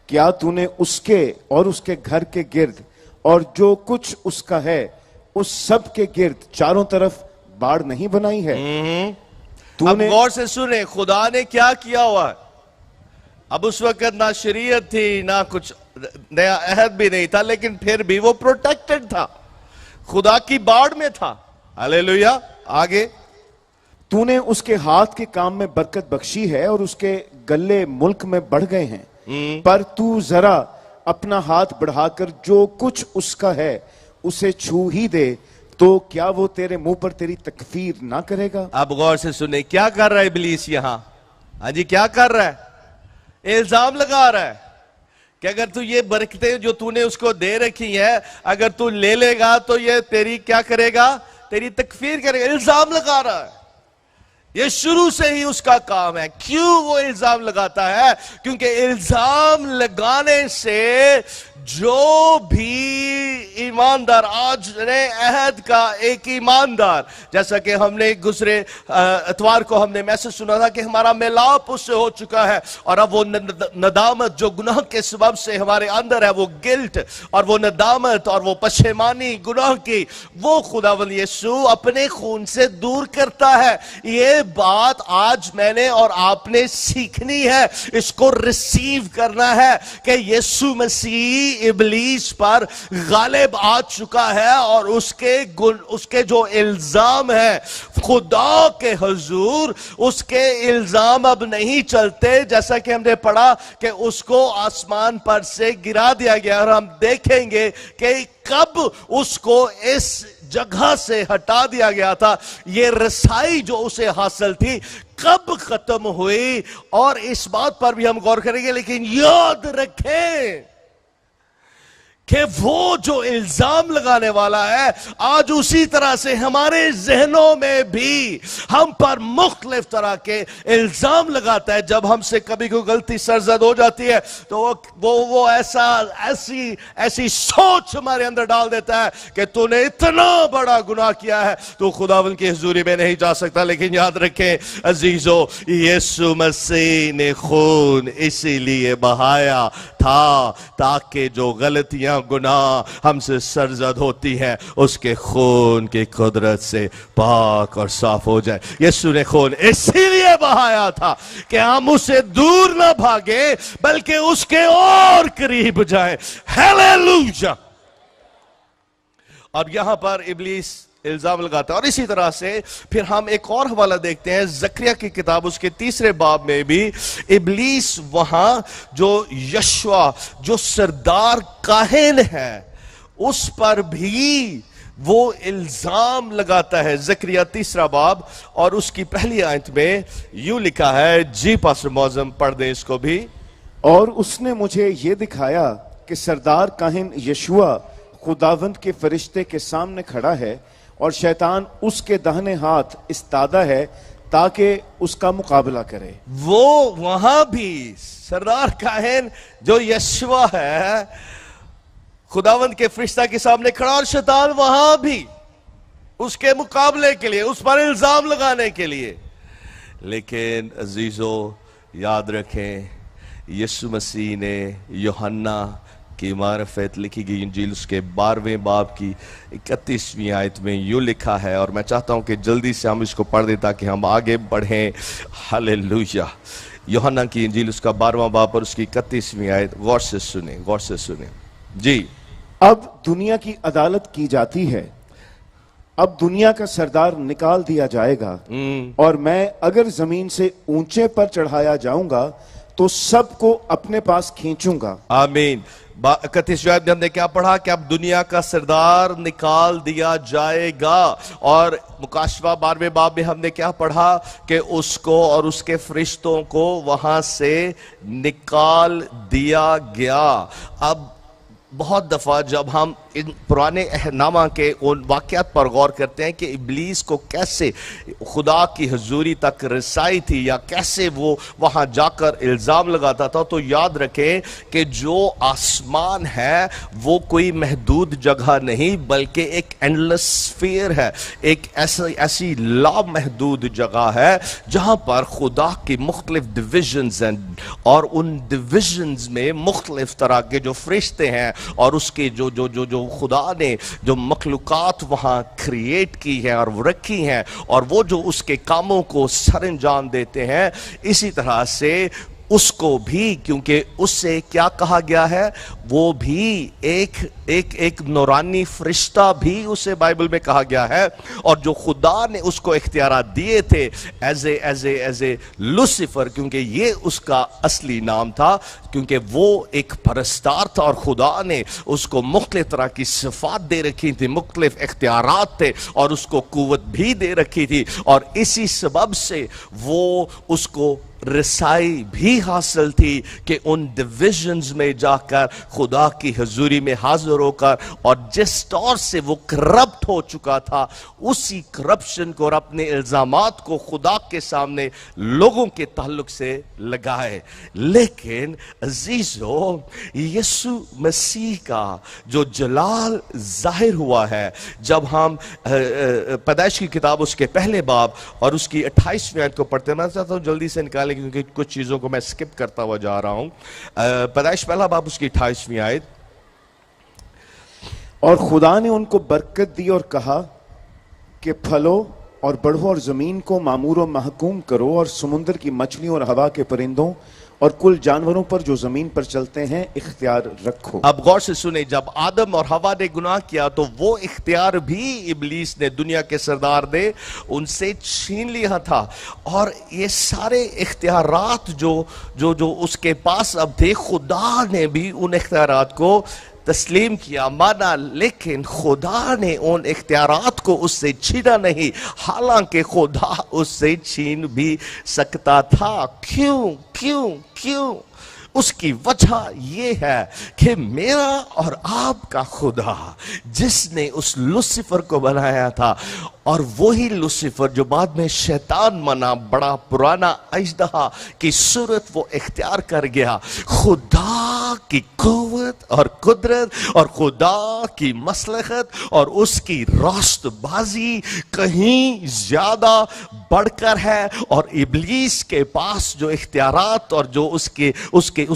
کیا تو نے اس کے اور اس کے گھر کے گرد اور جو کچھ اس کا ہے اس سب کے گرد چاروں طرف باڑ نہیں بنائی ہے؟ اب غور سے سنیں خدا نے کیا کیا ہوا ہے۔ اب اس وقت نہ شریعت تھی، نہ کچھ نیا عہد بھی نہیں تھا، لیکن پھر بھی وہ پروٹیکٹڈ تھا، خدا کی باڑ میں تھا۔ ہلیلویا۔ آگے، تو نے اس کے ہاتھ کے کام میں برکت بخشی ہے اور اس کے گلے ملک میں بڑھ گئے ہیں، پر تو ذرا اپنا ہاتھ بڑھا کر جو کچھ اس کا ہے اسے چھو ہی دے تو کیا وہ تیرے منہ پر تیری تکفیر نہ کرے گا؟ اب غور سے سنیں کیا کر رہا ہے ابلیس یہاں؟ ہاں جی، کیا کر رہا ہے؟ الزام لگا رہا ہے کہ اگر تو یہ برکتیں جو تو نے اس کو دے رکھی ہیں اگر تو لے لے گا تو یہ تیری کیا کرے گا؟ تیری تکفیر کرے گا۔ الزام لگا رہا ہے یہ شروع سے ہی اس کا کام ہے. کیوں وہ الزام لگاتا ہے؟ کیونکہ الزام لگانے سے جو بھی ایماندار، آج نئے عہد کا ایک ایماندار، جیسا کہ ہم نے گزرے اتوار کو ہم نے میسج سنا تھا کہ ہمارا ملاپ اس سے ہو چکا ہے، اور اب وہ ندامت جو گناہ کے سبب سے ہمارے اندر ہے، وہ گلٹ اور وہ ندامت اور وہ پشیمانی گناہ کی، وہ خداوند یسوع اپنے خون سے دور کرتا ہے. یہ بات آج میں نے اور آپ نے سیکھنی ہے، اس کو ریسیو کرنا ہے کہ یسوع مسیح ابلیس پر غالب آ چکا ہے، اور اس کے جو الزام ہے خدا کے حضور، اس کے الزام اب نہیں چلتے. جیسا کہ ہم نے پڑھا کہ اس کو آسمان پر سے گرا دیا گیا، اور ہم دیکھیں گے کہ کب اس کو اس جگہ سے ہٹا دیا گیا تھا، یہ رسائی جو اسے حاصل تھی کب ختم ہوئی، اور اس بات پر بھی ہم غور کریں گے. لیکن یاد رکھیں کہ وہ جو الزام لگانے والا ہے، آج اسی طرح سے ہمارے ذہنوں میں بھی ہم پر مختلف طرح کے الزام لگاتا ہے. جب ہم سے کبھی کوئی غلطی سرزد ہو جاتی ہے تو وہ ایسی سوچ ہمارے اندر ڈال دیتا ہے کہ تو نے اتنا بڑا گناہ کیا ہے، تو خداوند کی حضوری میں نہیں جا سکتا. لیکن یاد رکھیں عزیزو، یسوع مسیح نے خون اسی لیے بہایا تھا تاکہ جو غلطیاں گناہ ہم سے سرزد ہوتی ہیں اس کے خون کی قدرت سے پاک اور صاف ہو جائے. یسوع نے خون اسی لیے بہایا تھا کہ ہم اسے دور نہ بھاگے بلکہ اس کے اور قریب جائیں. ہیلیلویا. اور یہاں پر ابلیس الزام لگاتا ہے. اور اسی طرح سے پھر ہم ایک اور حوالہ دیکھتے ہیں زکریا کی کتاب، اس کے 3 باب میں بھی ابلیس وہاں جو یشوع جو سردار کاہن ہے اس پر بھی وہ الزام لگاتا ہے. زکریا 3 باب اور اس کی پہلی آیت میں یوں لکھا ہے. جی پاسٹر معظم پڑھ دیں اس کو بھی. اور اس نے مجھے یہ دکھایا کہ سردار کاہن یشوع خداوند کے فرشتے کے سامنے کھڑا ہے، اور شیطان اس کے داہنے ہاتھ استادہ ہے تاکہ اس کا مقابلہ کرے. وہ وہاں بھی سردار کاہن جو یشوع ہے خداوند کے فرشتہ کے سامنے کھڑا، اور شیطان وہاں بھی اس کے مقابلے کے لیے، اس پر الزام لگانے کے لیے. لیکن عزیزو یاد رکھیں یسوع مسیح نے یوحنا کی معرفت لکھی گئی انجیل اس کے 12ویں باب کی 31ویں آیت میں یوں لکھا ہے، اور میں چاہتا ہوں کہ جلدی سے ہم اس کو پڑھ دیں تاکہ ہم آگے بڑھیں. ہلیلویا. یوحنا کی انجیل اس کا 12واں باب اور اس کی 31ویں آیت غور سے سنیں. جی. اب دنیا کی عدالت کی جاتی ہے، اب دنیا کا سردار نکال دیا جائے گا، اور میں اگر زمین سے اونچے پر چڑھایا جاؤں گا تو سب کو اپنے پاس کھینچوں گا. آمین. 31ویں آیت میں ہم نے کیا پڑھا کہ اب دنیا کا سردار نکال دیا جائے گا، اور مکاشفہ 12ویں باب میں ہم نے کیا پڑھا کہ اس کو اور اس کے فرشتوں کو وہاں سے نکال دیا گیا. اب بہت دفعہ جب ہم ان پرانے عہد نامہ کے ان واقعات پر غور کرتے ہیں کہ ابلیس کو کیسے خدا کی حضوری تک رسائی تھی یا کیسے وہ وہاں جا کر الزام لگاتا تھا، تو یاد رکھیں کہ جو آسمان ہے وہ کوئی محدود جگہ نہیں بلکہ ایک اینڈلس سفیر ہے، ایک ایسی لامحدود جگہ ہے جہاں پر خدا کی مختلف ڈویژنز ہیں، اور ان ڈویژنز میں مختلف طرح کے جو فرشتے ہیں اور اس کے جو خدا نے جو مخلوقات وہاں کریٹ کی ہیں اور وہ رکھی ہیں، اور وہ جو اس کے کاموں کو سر انجام دیتے ہیں، اسی طرح سے اس کو بھی، کیونکہ اس سے کیا کہا گیا ہے، وہ بھی ایک نورانی فرشتہ بھی اسے بائبل میں کہا گیا ہے، اور جو خدا نے اس کو اختیارات دیے تھے ایز اے لوسیفر، کیونکہ یہ اس کا اصلی نام تھا، کیونکہ وہ ایک پرستار تھا اور خدا نے اس کو مختلف طرح کی صفات دے رکھی تھی، مختلف اختیارات تھے، اور اس کو قوت بھی دے رکھی تھی، اور اسی سبب سے وہ اس کو رسائی بھی حاصل تھی کہ ان ڈویژنز میں جا کر خدا کی حضوری میں حاضر ہو کر، اور جس طور سے وہ کرپٹ ہو چکا تھا، اسی کرپشن کو اور اپنے الزامات کو خدا کے سامنے لوگوں کے تعلق سے لگائے۔ لیکن عزیزو، یسوع مسیح کا جو جلال ظاہر ہوا ہے جب ہم پیدائش کی کتاب اس کے پہلے باب اور اس کی 28ویں آیت کو پڑھتے ہیں، میں چاہتا ہوں جلدی سے نکالیں کیونکہ کچھ چیزوں کو میں سکپ کرتا ہوا جا رہا ہوں۔ پیدائش پہلا باب اس کی 28ویں آیت۔ اور خدا نے ان کو برکت دی اور کہا کہ پھلو اور بڑھو اور زمین کو معمور و محکوم کرو اور سمندر کی مچھلیوں اور ہوا کے پرندوں اور کل جانوروں پر جو زمین پر چلتے ہیں اختیار رکھو۔ اب غور سے سنیں، جب آدم اور حوا نے گناہ کیا تو وہ اختیار بھی ابلیس نے، دنیا کے سردار نے ان سے چھین لیا تھا، اور یہ سارے اختیارات جو اس کے پاس اب تھے، خدا نے بھی ان اختیارات کو تسلیم کیا، مانا، لیکن خدا نے ان اختیارات کو اس سے چھینا نہیں، حالانکہ خدا اس سے چھین بھی سکتا تھا۔ کیوں؟ اس کی وجہ یہ ہے کہ میرا اور آپ کا خدا جس نے اس لوسیفر کو بنایا تھا، اور وہی لوسیفر جو بعد میں شیطان بنا، بڑا پرانا اژدہا کی صورت وہ اختیار کر گیا، خدا کی قوت اور قدرت اور خدا کی مصلحت اور اس کی راست بازی کہیں زیادہ بڑھ کر ہے، اور ابلیس کے پاس جو اختیارات اور جو اس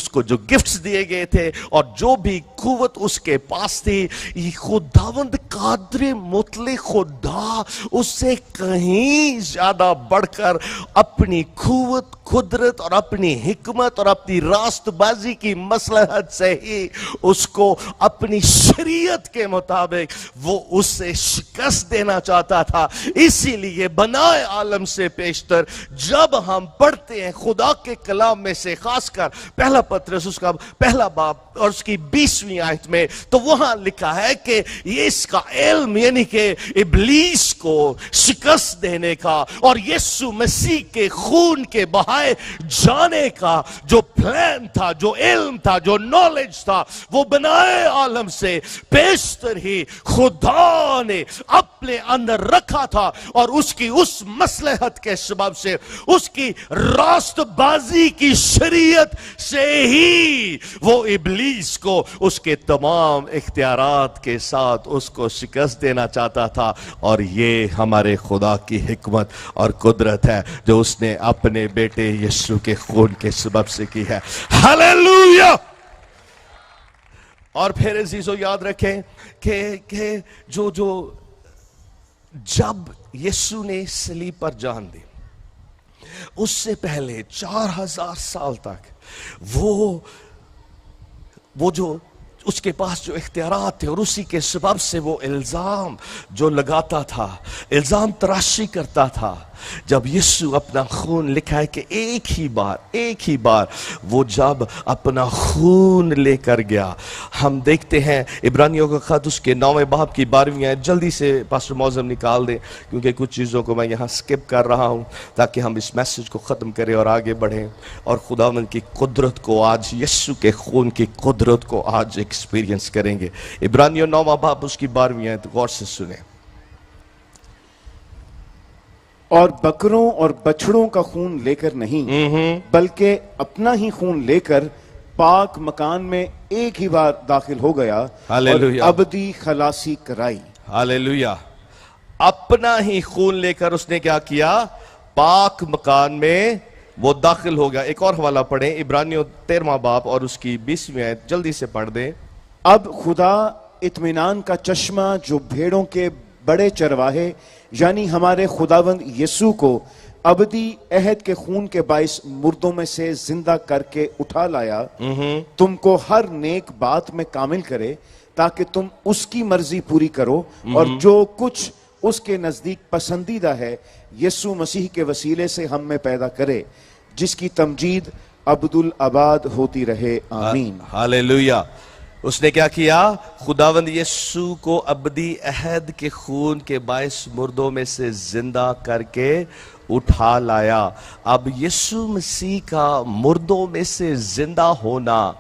کو جو گفٹس دیے گئے تھے اور جو بھی قوت اس کے پاس تھی، یہ خداوند قادر مطلق خدا اس سے کہیں زیادہ بڑھ کر اپنی قوت، قدرت اور اپنی حکمت اور اپنی راست بازی کی مصلحت سے ہی اس کو اپنی شریعت کے مطابق وہ اس سے شکست دینا چاہتا تھا۔ اسی لیے بنائے عالم سے پیشتر جب ہم پڑھتے ہیں خدا کے کلام میں سے، خاص کر پہلا پترس اس کا پہلا باب اور اس کی 20ویں آیت میں، تو وہاں لکھا ہے کہ یہ اس کا علم، یعنی کہ ابلیس کو شکست دینے کا اور یسوع مسیح کے خون کے بہائے جانے کا جو پلان تھا، جو علم تھا، جو نالج تھا، وہ بنائے عالم سے پیشتر ہی خدا نے اپنے اندر رکھا تھا، اور اس کی اس مصلحت کے سبب سے، اس کی راست بازی کی شریعت سے ہی وہ ابلیس کو اس کے تمام اختیارات کے ساتھ اس کو شکست دینا چاہتا تھا۔ اور یہ ہمارے خدا کی حکمت اور قدرت ہے جو اس نے اپنے بیٹے یسوع کے خون کے سبب سے کی ہے۔ ہلیلویا! اور پھر عزیزو یاد رکھیں کہ جب یسوع نے صلیب پر جان دی، اس سے پہلے 4000 سال تک وہ جو اس کے پاس جو اختیارات تھے، اور اسی کے سبب سے وہ الزام جو لگاتا تھا، الزام تراشی کرتا تھا، جب یسوع اپنا خون، لکھا ہے کہ ایک ہی بار وہ جب اپنا خون لے کر گیا، ہم دیکھتے ہیں عبرانیوں کا خط اس کے 9ویں باب کی 12ویں آیت، جلدی سے پاسٹر معظم نکال دیں کیونکہ کچھ چیزوں کو میں یہاں سکپ کر رہا ہوں تاکہ ہم اس میسج کو ختم کریں اور آگے بڑھیں، اور خداوند کی قدرت کو آج، یسوع کے خون کی قدرت کو آج ایکسپیرینس کریں گے۔ عبرانیوں 9واں باب اس کی 12ویں آیت غور سے سنیں۔ اور بکروں اور بچڑوں کا خون لے کر نہیں، بلکہ اپنا ہی خون لے کر پاک مکان میں ایک ہی بار داخل ہو گیا اور ابدی خلاصی کرائی۔ ہاللیلویا! اپنا ہی خون لے کر اس نے کیا کیا؟ پاک مکان میں وہ داخل ہو گیا۔ ایک اور حوالہ پڑھیں، عبرانیوں 13واں باب اور اس کی 20ویں آیت، جلدی سے پڑھ دیں۔ اب خدا اطمینان کا چشمہ جو بھیڑوں کے بڑے چرواہے یعنی ہمارے خداوند یسوع کو ابدی عہد کے خون کے باعث مردوں میں سے زندہ کر کے اٹھا لایا، تم کو ہر نیک بات میں کامل کرے تاکہ تم اس کی مرضی پوری کرو، اور جو کچھ اس کے نزدیک پسندیدہ ہے یسوع مسیح کے وسیلے سے ہم میں پیدا کرے، جس کی تمجید عبدالآباد ہوتی رہے، آمین۔ ہاللیلویا! اس نے کیا کیا؟ خداوند یسوع کو ابدی عہد کے خون کے باعث مردوں میں سے زندہ کر کے اٹھا لایا۔ اب یسوع مسیح کا مردوں میں سے زندہ ہونا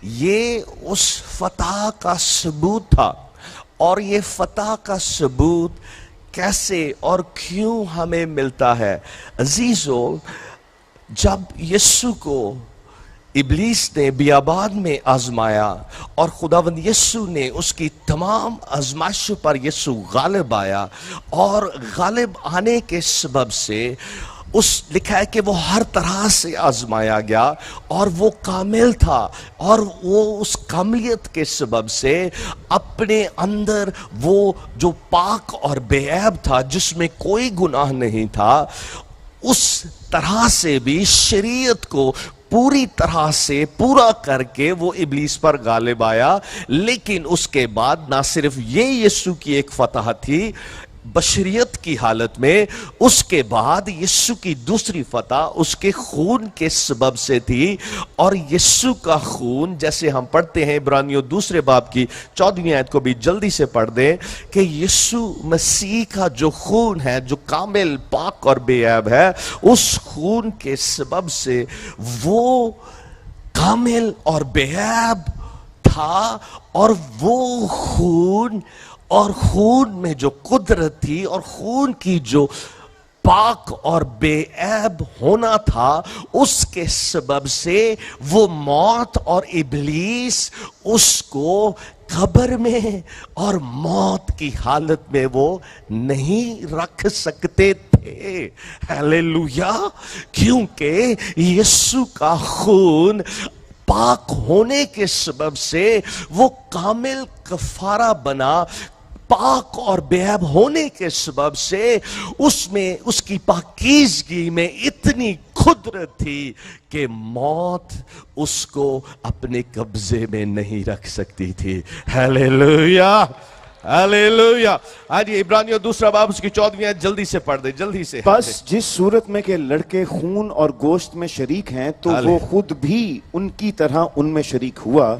یہ اس فتح کا ثبوت تھا، اور یہ فتح کا ثبوت کیسے اور کیوں ہمیں ملتا ہے؟ عزیزو، جب یسوع کو ابلیس نے بیابان میں آزمایا اور خداوند یسوع نے اس کی تمام آزمائشوں پر یسوع غالب آیا، اور غالب آنے کے سبب سے لکھا ہے کہ وہ ہر طرح سے آزمایا گیا اور وہ کامل تھا، اور وہ اس کاملیت کے سبب سے اپنے اندر وہ جو پاک اور بے عیب تھا، جس میں کوئی گناہ نہیں تھا، اس طرح سے بھی شریعت کو پوری طرح سے پورا کر کے وہ ابلیس پر غالب آیا۔ لیکن اس کے بعد نہ صرف یہ یسوع کی ایک فتح تھی بشریت کی حالت میں، اس کے بعد یسوع کی دوسری فتح اس کے خون کے سبب سے تھی، اور یسوع کا خون، جیسے ہم پڑھتے ہیں عبرانیوں دوسرے باب کی 14ویں آیت کو بھی جلدی سے پڑھ دیں، کہ یسوع مسیح کا جو خون ہے، جو کامل، پاک اور بے عیب ہے، اس خون کے سبب سے وہ کامل اور بے عیب تھا، اور وہ خون اور خون میں جو قدرت تھی اور خون کی جو پاک اور بے عیب ہونا تھا، اس کے سبب سے وہ موت اور ابلیس اس کو قبر میں اور موت کی حالت میں وہ نہیں رکھ سکتے تھے۔ ہیلیلویا! کیونکہ یسوع کا خون پاک ہونے کے سبب سے وہ کامل کفارہ بنا، پاک اور بے عیب ہونے کے سبب سے اس میں، اس کی پاکیزگی میں اتنی قدرت تھی کہ موت اس کو اپنے قبضے میں نہیں رکھ سکتی تھی۔ ہیلیلویا! ہیلیلویا! آجی عبرانیوں دوسرا باب اس کی 14ویں آیت جلدی سے پڑھ دیں، جلدی سے۔ بس جس صورت میں کہ لڑکے خون اور گوشت میں شریک ہیں، تو وہ خود بھی ان کی طرح ان میں شریک ہوا،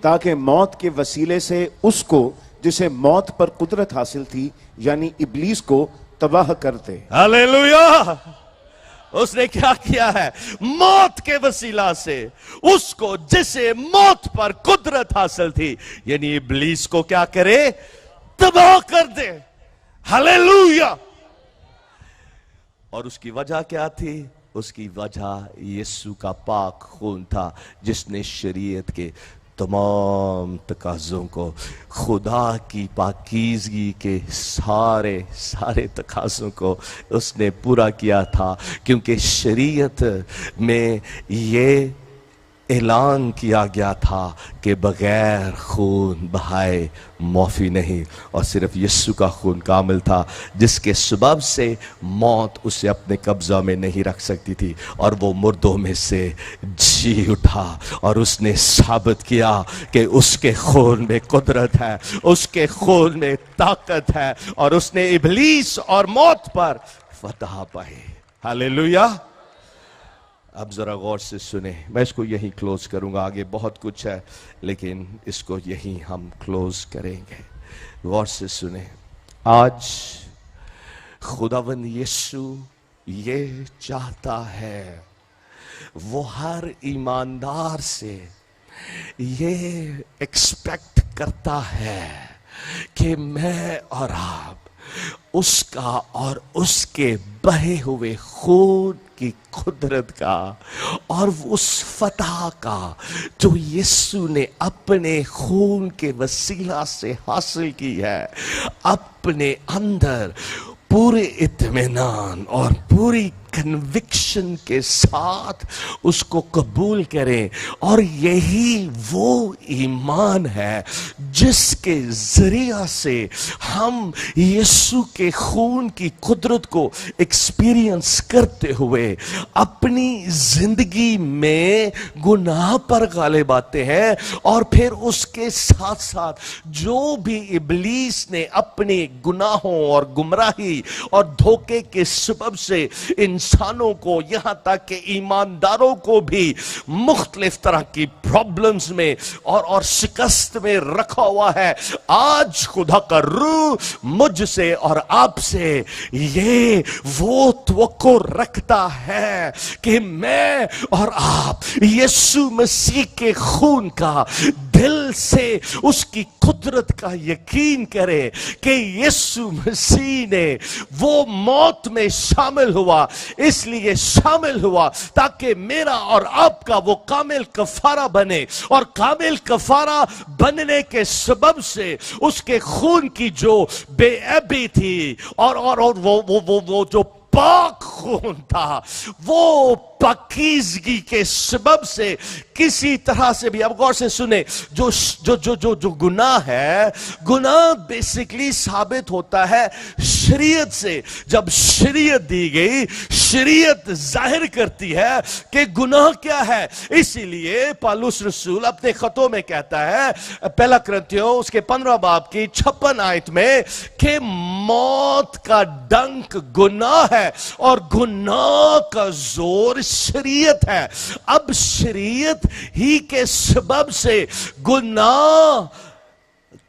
تاکہ موت کے وسیلے سے اس کو جسے موت پر قدرت حاصل تھی، یعنی ابلیس کو تباہ کرتے۔ ہیلیلویا! اس نے کیا کیا ہے؟ موت کے وسیلہ سے اس کو جسے موت پر قدرت حاصل تھی، یعنی ابلیس کو کیا کرے؟ تباہ کر دے۔ ہیلیلویا! اور اس کی وجہ کیا تھی؟ اس کی وجہ یسوع کا پاک خون تھا، جس نے شریعت کے تمام تقاضوں کو، خدا کی پاکیزگی کے سارے تقاضوں کو اس نے پورا کیا تھا، کیونکہ شریعت میں یہ اعلان کیا گیا تھا کہ بغیر خون بہائے معافی نہیں، اور صرف یسوع کا خون کامل تھا، جس کے سبب سے موت اسے اپنے قبضہ میں نہیں رکھ سکتی تھی، اور وہ مردوں میں سے جی اٹھا، اور اس نے ثابت کیا کہ اس کے خون میں قدرت ہے، اس کے خون میں طاقت ہے، اور اس نے ابلیس اور موت پر فتح پائی۔ ہیلیلویا! اب ذرا غور سے سنیں، میں اس کو یہیں کلوز کروں گا، آگے بہت کچھ ہے لیکن اس کو یہیں ہم کلوز کریں گے۔ غور سے سنیں، آج خداوند یسوع یہ چاہتا ہے، وہ ہر ایماندار سے یہ ایکسپیکٹ کرتا ہے کہ میں اور آپ اس کا اور اس کے بہے ہوئے خون کی قدرت کا اور اس فتح کا جو یسوع نے اپنے خون کے وسیلہ سے حاصل کی ہے، اپنے اندر پورے اطمینان اور پوری کنوکشن کے ساتھ اس کو قبول کریں، اور یہی وہ ایمان ہے جس کے ذریعہ سے ہم یسوع کے خون کی قدرت کو ایکسپیرینس کرتے ہوئے اپنی زندگی میں گناہ پر غالب آتے ہیں، اور پھر اس کے ساتھ ساتھ جو بھی ابلیس نے اپنے گناہوں اور گمراہی اور دھوکے کے سبب سے انسانوں کو، یہاں تک کہ ایمانداروں کو بھی مختلف طرح کی پرابلمز میں اور شکست میں رکھا ہوا ہے، آج خدا کا روح مجھ سے اور آپ سے یہ وہ توقع رکھتا ہے کہ میں اور آپ یسوع مسیح کے خون کا دل سے اس کی قدرت کا یقین کرے کہ یسوع مسیح نے وہ موت میں شامل ہوا، اس لیے شامل ہوا تاکہ میرا اور آپ کا وہ کامل کفارہ بنے، اور کامل کفارہ بننے کے سبب سے اس کے خون کی جو بے عیبی تھی اور وہ جو پاک خون تھا، وہ پاکیزگی کے سبب سے کسی طرح سے بھی، اب غور سے سنیں، جو گناہ ہے، گناہ بیسیکلی ثابت ہوتا ہے شریعت سے۔ جب شریعت دی گئی، شریعت ظاہر کرتی ہے کہ گناہ کیا ہے۔ اسی لیے پالوس رسول اپنے خطوں میں کہتا ہے، پہلا کرنتھیوں اس کے 15 باب کی 56 آیت میں، کہ موت کا ڈنک گناہ ہے اور گناہ کا زور شریعت ہے۔ اب شریعت ہی کے سبب سے گناہ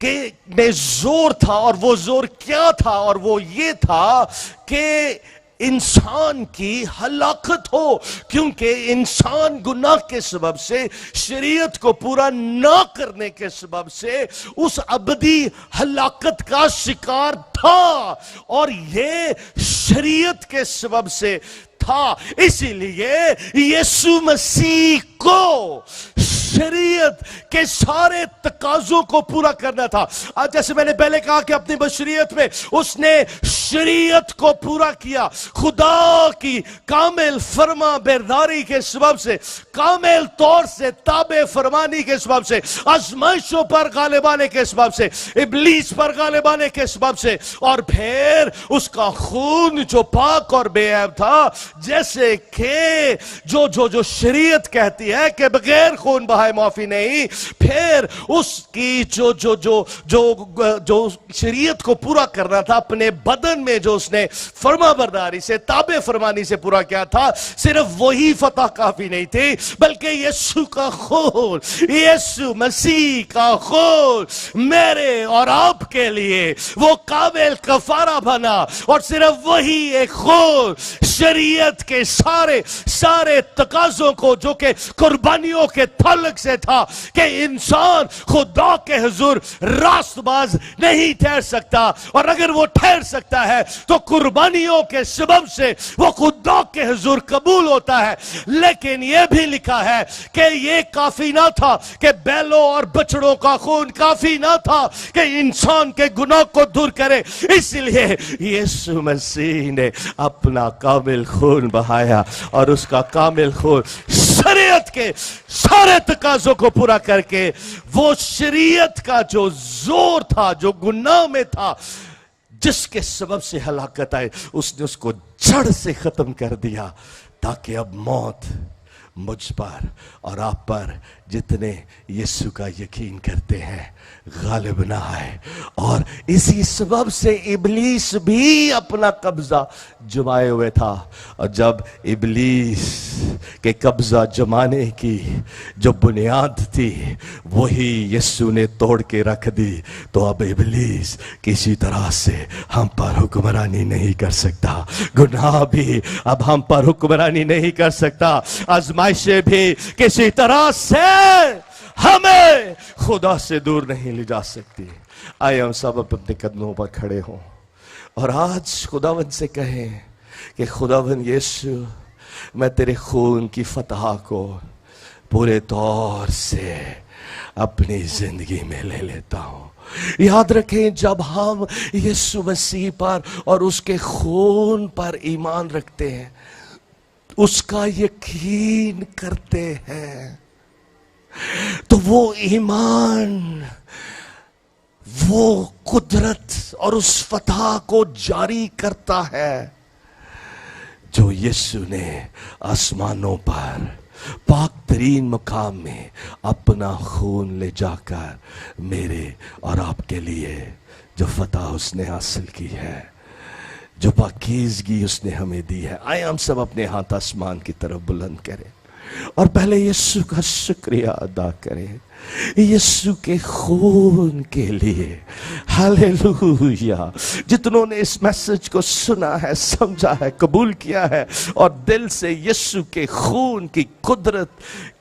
کے میں زور تھا، اور وہ زور کیا تھا؟ اور وہ یہ تھا کہ انسان کی ہلاکت ہو، کیونکہ انسان گناہ کے سبب سے، شریعت کو پورا نہ کرنے کے سبب سے اس ابدی ہلاکت کا شکار تھا، اور یہ شریعت کے سبب سے تھا۔ اسی لیے یسوع مسیح کو شریعت کے سارے تقاضوں کو پورا کرنا تھا۔ آج جیسے میں نے پہلے کہا کہ اپنی بشریت میں اس نے شریعت کو پورا کیا، خدا کی کامل فرما برداری کے سبب سے، کامل طور سے تابع فرمانی کے سبب سے، آزمائشوں پر غالب آنے کے سبب سے، ابلیس پر غالب آنے کے سبب سے، اور پھر اس کا خون جو پاک اور بے عیب تھا، جیسے کہ جو شریعت کہتی ہے کہ بغیر خون بہائے معافی نہیں، پھر اس کی جو شریعت کو پورا کرنا تھا اپنے بدن میں، جو اس نے فرما برداری سے، تابع فرمانی سے پورا کیا تھا، صرف وہی فتح کافی نہیں تھی، بلکہ یسوع کا خون، یسوع مسیح کا خون میرے اور آپ کے لیے وہ قابل کفارہ بنا، اور صرف وہی ایک خون شریعت کے سارے تقاضوں کو، جو کہ قربانیوں کے تعلق سے تھا، کہ انسان خدا کے حضور راست باز نہیں ٹھہر سکتا، اور اگر وہ ٹھہر سکتا ہے تو قربانیوں کے سبب سے وہ خدا کے حضور قبول ہوتا ہے۔ لیکن یہ بھی لکھا ہے کہ یہ کافی نہ تھا، کہ بیلوں اور بچڑوں کا خون کافی نہ تھا کہ انسان کے گناہ کو دور کرے، اس لیے یسوع مسیح نے اپنا کامل خون بہایا، اور اس کا کامل خون شریعت کے سارے تقاضوں کو پورا کر کے، وہ شریعت کا جو زور تھا، جو گناہ میں تھا، جس کے سبب سے ہلاکت آئے، اس نے اس کو جڑ سے ختم کر دیا، تاکہ اب موت مجھ پر اور آپ پر، جتنے یسوع کا یقین کرتے ہیں، غالب نہ آئے۔ اور اسی سبب سے ابلیس بھی اپنا قبضہ جمائے ہوئے تھا، اور جب ابلیس کے قبضہ جمانے کی جو بنیاد تھی وہی یسوع نے توڑ کے رکھ دی، تو اب ابلیس کسی طرح سے ہم پر حکمرانی نہیں کر سکتا، گناہ بھی اب ہم پر حکمرانی نہیں کر سکتا، آزمائشیں بھی کسی طرح سے ہمیں خدا سے دور نہیں لے جا سکتی۔ آئے ہم سب اپنے قدموں پر کھڑے ہوں اور آج خداوند سے کہیں کہ خداوند یسوع، میں تیرے خون کی فتح کو پورے طور سے اپنی زندگی میں لے لیتا ہوں۔ یاد رکھیں، جب ہم یسوع مسیح پر اور اس کے خون پر ایمان رکھتے ہیں، اس کا یقین کرتے ہیں، تو وہ ایمان، وہ قدرت اور اس فتح کو جاری کرتا ہے جو یسوع نے آسمانوں پر پاک ترین مقام میں اپنا خون لے جا کر میرے اور آپ کے لیے جو فتح اس نے حاصل کی ہے، جو پاکیزگی اس نے ہمیں دی ہے۔ آئے ہم سب اپنے ہاتھ آسمان کی طرف بلند کریں اور پہلے یسوع کا شکریہ ادا کریں۔ यीशु के खून के लिए। हालेलुया। जितनों ने इस मैसेज को सुना है, समझा है, कबूल किया है और दिल से यीशु के खून की कुदरत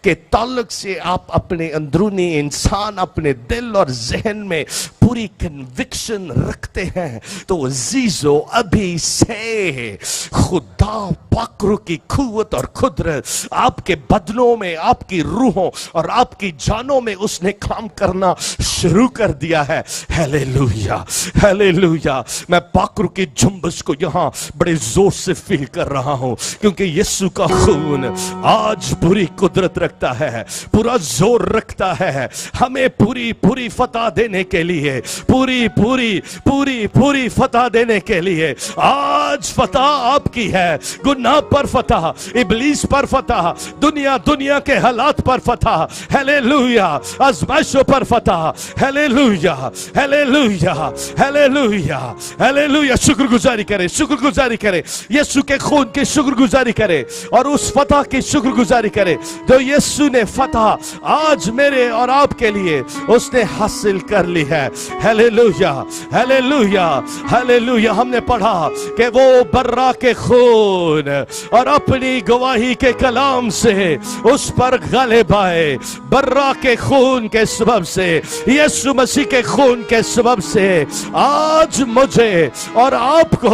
के ताल्लुक से आप अपने अंदरूनी इंसान, अपने दिल और जहन में पूरी कन्विक्शन रखते हैं, तो अजीजो अभी से खुदा पाकरू की कुव्वत और कुदरत आपके बदनों में, आपकी रूहों और आपकी जानों में उसने काम करना शुरू कर दिया है। Hallelujah, hallelujah. मैं पाकरू की जुम्बश को यहां बड़े जोर से फील कर रहा हूं, क्योंकि यीशु का खून आज पूरी कुदरत रखता है, पूरा जोर रखता है, हमें पूरी पूरी फतह देने के लिए, पूरी पूरी पूरी पूरी फतह देने के लिए। आज फतह आपकी है, गुनाह पर फतह, इब्लीस पर फतह, दुनिया के हालात पर फतह, हालेलुया, आज़माइशों पर फतह, हालेलुया, हालेलुया, हालेलुया, हालेलुया। शुक्रगुजारी करें, शुक्रगुजारी करें, यीशु के खून की शुक्रगुजारी करें और उस फतह की शुक्रगुजारी करें जो यीशु ने फतह आज मेरे और आपके लिए उसने हासिल कर ली है। Hallelujah, hallelujah, hallelujah. हमने पढ़ा कि वो बर्रा के खून और अपनी गवाही के कलाम से उस पर गलिब आए। बर्रा के खून के सबब से, यीशु मसीह के खून के सबब से आज मुझे और आपको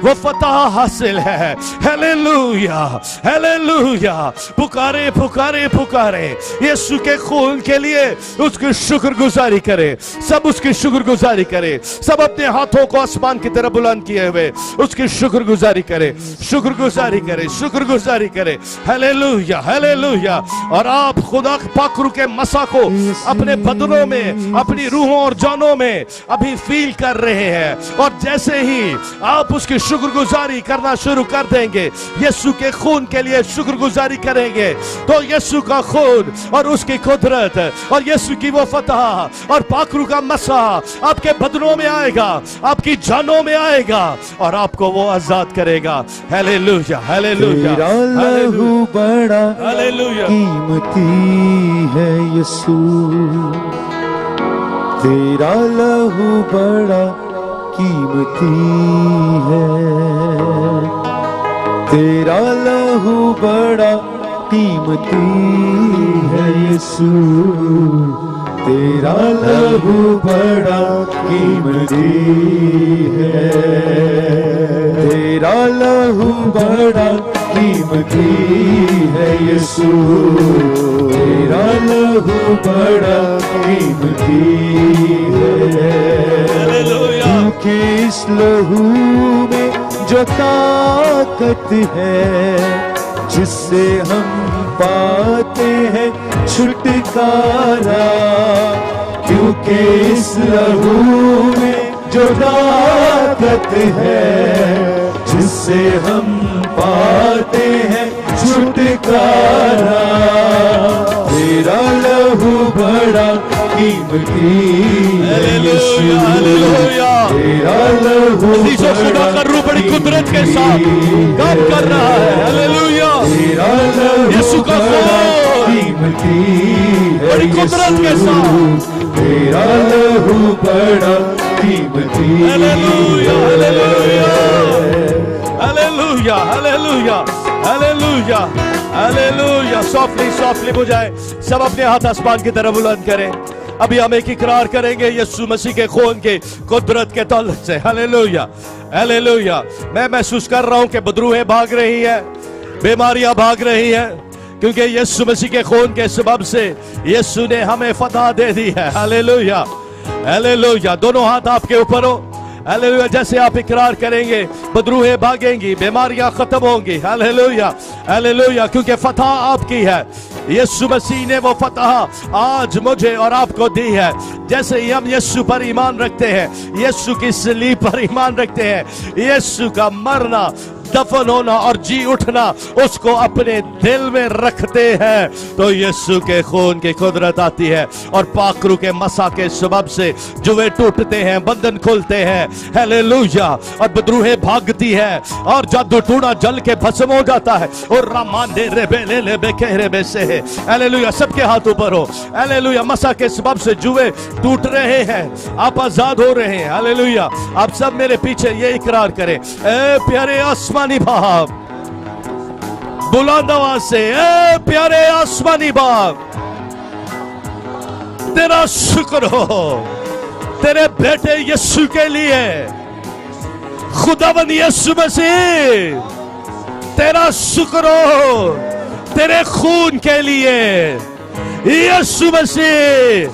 वो फतह हासिल है। Hallelujah, hallelujah. पुकारे पुकारे पुकारे यीशु के खून के लिए उसकी शुक्रगुजारी करें, सब उसकी शुक्रगुजारी करें, सब अपने हाथों को आसमान की तरफ बुलंद किए हुए उसकी शुक्रगुजारी करें, शुक्रगुजारी करें, शुक्रगुजारी करें। Hallelujah, hallelujah. और आप खुदा पाकरू के मसा को अपने बदनों में, अपनी रूहों और जानों में अभी फील कर रहे हैं, और जैसे ही आप उसकी शुक्रगुजारी करना शुरू कर देंगे, यीशु के खून के लिए शुक्रगुजारी करेंगे, तो यीशु का खून और उसकी कुदरत और यीशु की वो फतह और पाकरू का मसा आपके बदनों में आएगा, आपकी जानों में आएगा और आपको वो आजाद करेगा। Hallelujah, hallelujah. तेरा लहू बड़ा हालेलुया, कीमती है यीशु, तेरा लहू बड़ा कीमती है, तेरा लहू बड़ा कीमती है यीशु, तेरा लहू बड़ा कीमती है, तेरा लहू बड़ा कीमती है यीशु, तेरा लहू बड़ा कीमती है। क्योंकि इस लहू में जो ताकत है, जिससे हम पाते हैं छुटकारा, क्योंकि इस लहू में जो ताकत है, जिससे हम पाते हैं छुटकारा, तेरा लहू बड़ा कीमती है यीशु, तेरा लहू खुदा का रूह बड़ी कुदरत के साथ काम कर रहा है। हालेलुया, तेरा लहू यीशु का खून कीमती है बड़ी कुदरत के साथ, तेरा लहू बड़ा कीमती है। Hallelujah, hallelujah, hallelujah, hallelujah, hallelujah, hallelujah. Softly softly बुझाए, सब अपने हाथ आसमान की तरफ बुलंद करें। अभी हम एक इकरार करेंगे यीशु मसीह के खून के कुदरत के ताल्लुक से। Hallelujah, hallelujah. मैं महसूस कर रहा हूं कि बदरूहें भाग रही है, बीमारियां भाग रही है, क्योंकि यीशु मसीह के खून के सबब से यीशु ने हमें फतह दे दी है। Hallelujah, hallelujah. दोनों हाथ आपके ऊपर हो। हालेलुया। जैसे आप इकरार करेंगे, बदरूहें भागेंगी, बीमारियां खत्म होंगी। Hallelujah, hallelujah. क्योंकि फतह आपकी है। यीशु मसीह ने वो फतह आज मुझे और आपको दी है। जैसे ही हम यीशु पर ईमान रखते हैं, यीशु की सलीब पर ईमान रखते हैं, यीशु का मरना, दफन होना और जी उठना उसको अपने दिल में रखते हैं तो यीशु के खून की कुदरत आती है और पाखरू के मसा के सबब से जुए टूटते हैं, बंधन खुलते हैं। हालेलुया। और बदरूहें भागती है और जादू टूना जल के भस्म हो जाता है और रामांडे रेबे ले ले बेकेरे में से है। हालेलुया। सबके हाथ ऊपर हो। हालेलुया। मसा के सबब से जुए टूट रहे हैं, आप आजाद हो रहे हैं। हालेलुया। आप सब मेरे पीछे ये इकरार करें, ए प्यारे आसमानी बाप, बुलंद आवाज से, ए प्यारे आसमानी बाप, तेरा शुक्र हो तेरे बेटे यीशु के लिए। खुदावंद यीशु मसीह तेरा शुक्र हो तेरे खून के लिए। यीशु मसीह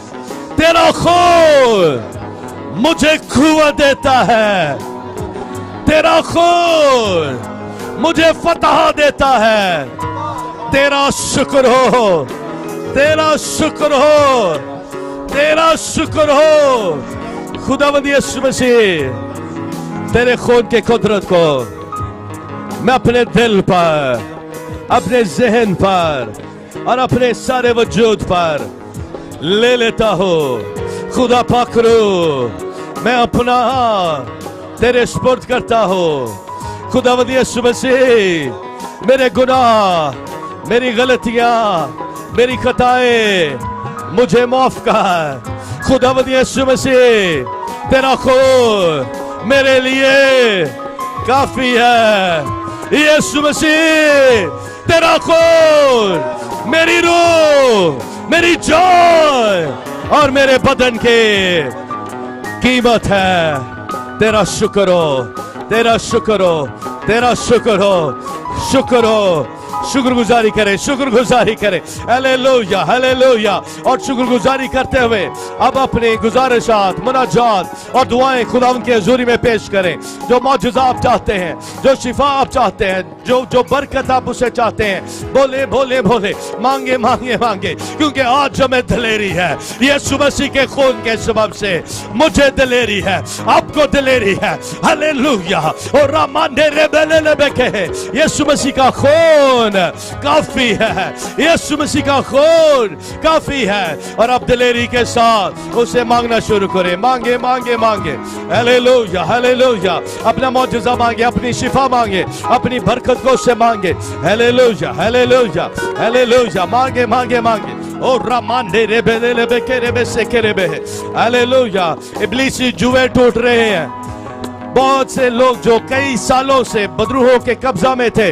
तेरा खून मुझे कुव्वत देता है, तेरा खून मुझे फतह देता है। तेरा शुक्र हो, तेरा शुक्र हो, तेरा शुक्र हो। खुदावंद यीशु मसीह तेरे खून के कुदरत को मैं अपने दिल पर, अपने जहन पर और अपने सारे वजूद पर ले लेता हूँ। खुदा पाकरू मैं अपना तेरे स्पुर्द करता हूँ। खुदावंद यीशु मसीह मेरे गुनाह, मेरी गलतियां, मेरी खताएं मुझे माफ कर। खुदावंद यीशु मसीह तेरा खून मेरे लिए काफी है। यीशु मसीह तेरा खून मेरी रूह, मेरी जान और मेरे बदन के कीमत है। तेरा शुक्र हो, तेरा शुक्र हो, तेरा शुक्र हो, शुक्र हो। शुक्रगुजारी करें, शुक्रगुजारी करें। Hallelujah, hallelujah. और शुक्रगुजारी करते हुए अब अपने गुजारिशात, मुनाजात और दुआएं खुदावंद की हजूरी में पेश करें। जो मौजूदा आप चाहते हैं, जो शिफा आप चाहते हैं, जो बरकत आप उसे चाहते हैं, बोले बोले बोले, मांगे मांगे मांगे, क्योंकि आज हमें दिलेरी है। यीशु मसीह के खून के सबब से मुझे दिलेरी है, आपको दिलेरी है। हालेलुया। और रामांडे रेबेले लेबेके, यीशु मसीह का खून काफी है। यीशु मसीह का खून काफी है। और अब दिलेरी के साथ उसे मांगना शुरू करें। मांगे मांगे मांगे। Hallelujah, hallelujah. अपना मौजूदा मांगे, अपनी शिफा मांगे, अपनी बरकत को उससे मांगे। Hallelujah, hallelujah, hallelujah. मांगे मांगे मांगे। ओ रामांडे रेबेले लेबेके रेबे से केरेबे। हालेलुया। इब्लीसी जुए टूट रहे हैं। बहुत से लोग जो कई सालों से बदरूहों के कब्जा में थे,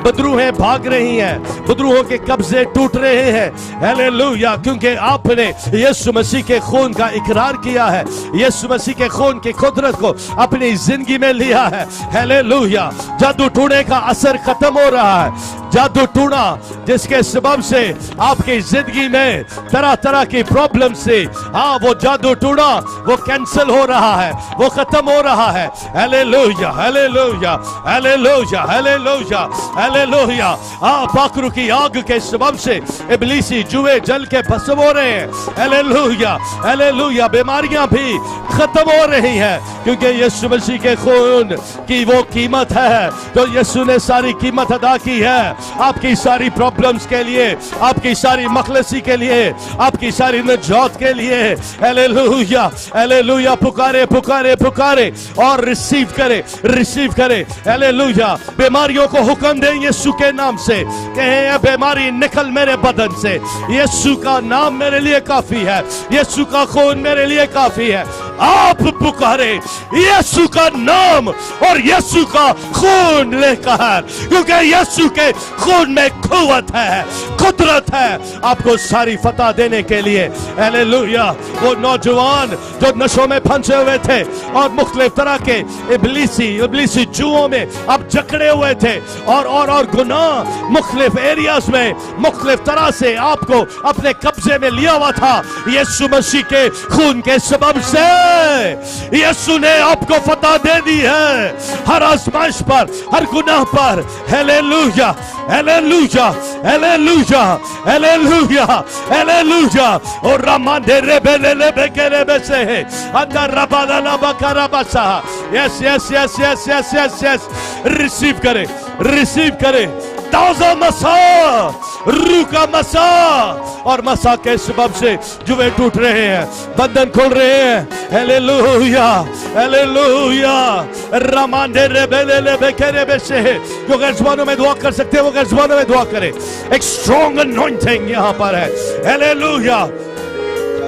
बदरूहें भाग रही हैं, बदरूहों के कब्जे टूट रहे हैं। हालेलुया। क्योंकि आपने यीशु मसीह के खून का इकरार किया है, यीशु मसीह के खून की कुदरत को अपनी जिंदगी में लिया है। हालेलुया। जादू टूने का असर खत्म हो रहा है। जादू टूना जिसके सबब से आपकी जिंदगी में तरह तरह की प्रॉब्लम से, हाँ, वो जादू टूना वो कैंसिल हो रहा है, वो खत्म हो रहा है। Hallelujah, hallelujah, hallelujah, hallelujah, hallelujah. हाँ, पाखरू की आग के सबब से इब्लीसी जुए जल के भस्म हो रहे हैं। Hallelujah, hallelujah. बीमारियां भी खत्म हो रही हैं क्योंकि यीशु मसीह के खून की वो कीमत है तो यीशु ने सारी कीमत अदा की है आपकी सारी प्रॉब्लम्स के लिए, आपकी सारी मखलसी के लिए, आपकी सारी निजात के लिए। Hallelujah, hallelujah. पुकारे पुकारे पुकारे और रिसीव करे, रिसीव करे। हालेलुया। बीमारियों को हुक्म दें यीशु के नाम से, कहें बीमारी निकल मेरे बदन से। यीशु का नाम मेरे लिए काफी है, यीशु का खून मेरे लिए काफी है। आप पुकारे यीशु का नाम और यीशु का खून लेकर, क्योंकि यीशु के खून में कुव्वत है, कुदरत है आपको सारी फतह देने के लिए। हालेलुया। वो नौजवान जो नशों में फंसे हुए थे और मुख्तलिफ तरह के इब्लीसी जुओं में अब जकड़े हुए थे और गुनाह मुख्तलिफ एरियाज में मुख्तलिफ तरह से आपको अपने कब्जे में लिया हुआ था, यीशु मसीह के खून के सबब से है। यीशु ने आपको फतह दे दी है हर आजमाइश पर, हर गुनाह पर। Hallelujah, hallelujah, hallelujah, hallelujah, hallelujah. और रामांडे रेबेले बेकेरे बेसे है अंदर रबाला लबकरा बसा। Yes yes yes yes yes yes yes, receive करें, रिसीव करें ताज़ा मसा, रूह का मसा। और मसा के सबब से जुए टूट रहे हैं, बंधन खुल रहे हैं। Hallelujah, hallelujah. रामांडे रेबेले बेकेरे बेसे है। जो गैर ज़ुबानों में दुआ कर सकते हैं वो गैर ज़ुबानों में दुआ करें। एक स्ट्रॉन्ग अनॉइंटिंग यहाँ पर है। हालेलुया,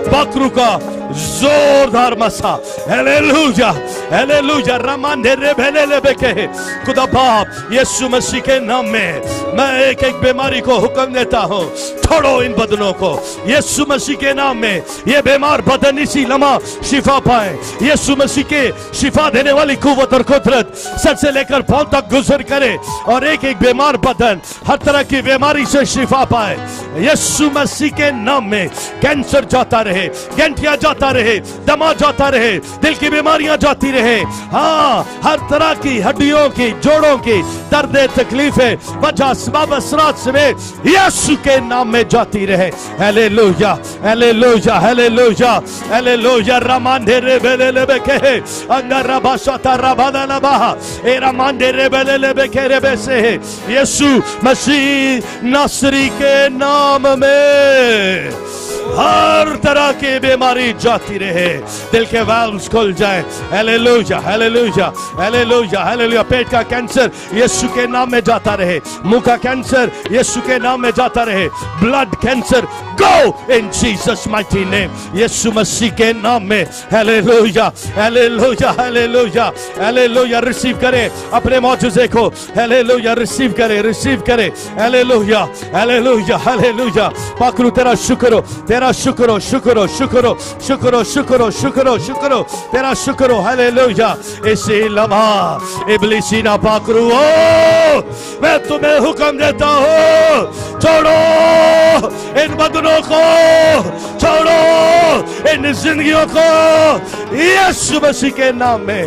बकरू का जोरदार मसा। Hallelujah, hallelujah. रामांडे रेबेले बेके। खुदा बाप यीशु मसीह के नाम में मैं एक एक बीमारी को हुक्म देता हूँ, छोड़ो इन बदनों को यीशु मसीह के नाम में। ये बीमार बदन इसी लम्हा शिफा पाए। यीशु मसीह के शिफा देने वाली कुव्वत और कुदरत सर से लेकर पांव तक गुजर करे और एक एक बीमार बदन हर तरह की बीमारी से शिफा पाए यीशु मसीह के नाम में। कैंसर जाता रहे, गंठिया जाता रहे, दमा जाता रहे, दिल की बीमारियां जाती रहे। हाँ, हर तरह की हड्डियों की, जोड़ों की दर्द तकलीफें वजह असबाब असरात समेत यीशु के नाम में जाती रहे। Hallelujah, hallelujah, hallelujah, hallelujah. रामांडे रेबेले बेके अंदर रबाशता रबादा लबा ए रामांडे रेबेले बेके रेबेसे। यीशु मसीह नासरी के नाम में हर तरह की बीमारी जाती रहे, दिल के वाल्व्स खुल जाए। Hallelujah, hallelujah, hallelujah, hallelujah. पेट का कैंसर यीशु के नाम में जाता रहे, मुंह का कैंसर यीशु के नाम में जाता रहे। Blood cancer go in Jesus mighty name, यीशु मसीह के नाम में। Hallelujah, hallelujah, hallelujah, hallelujah. Receive करें अपने मौजूदे को। हालेलुया, रिसीव करें, रिसीव करें। Hallelujah, hallelujah, hallelujah. पाकरू तेरा शुक्र हो, तेरा शुक्र हो, शुक्र हो, शुक्र हो, शुक्र हो, शुक्र हो, शुक्र हो, शुक्र हो, तेरा शुक्र हो। हालेलुया। इसी लम्हा इब्लीसी ना पाकरू हो, मैं तुम्हें हुक्म देता हूँ, छोड़ो इन बदनों को, छोड़ो इन जिंदगियों को यीशु मसीह के नाम में।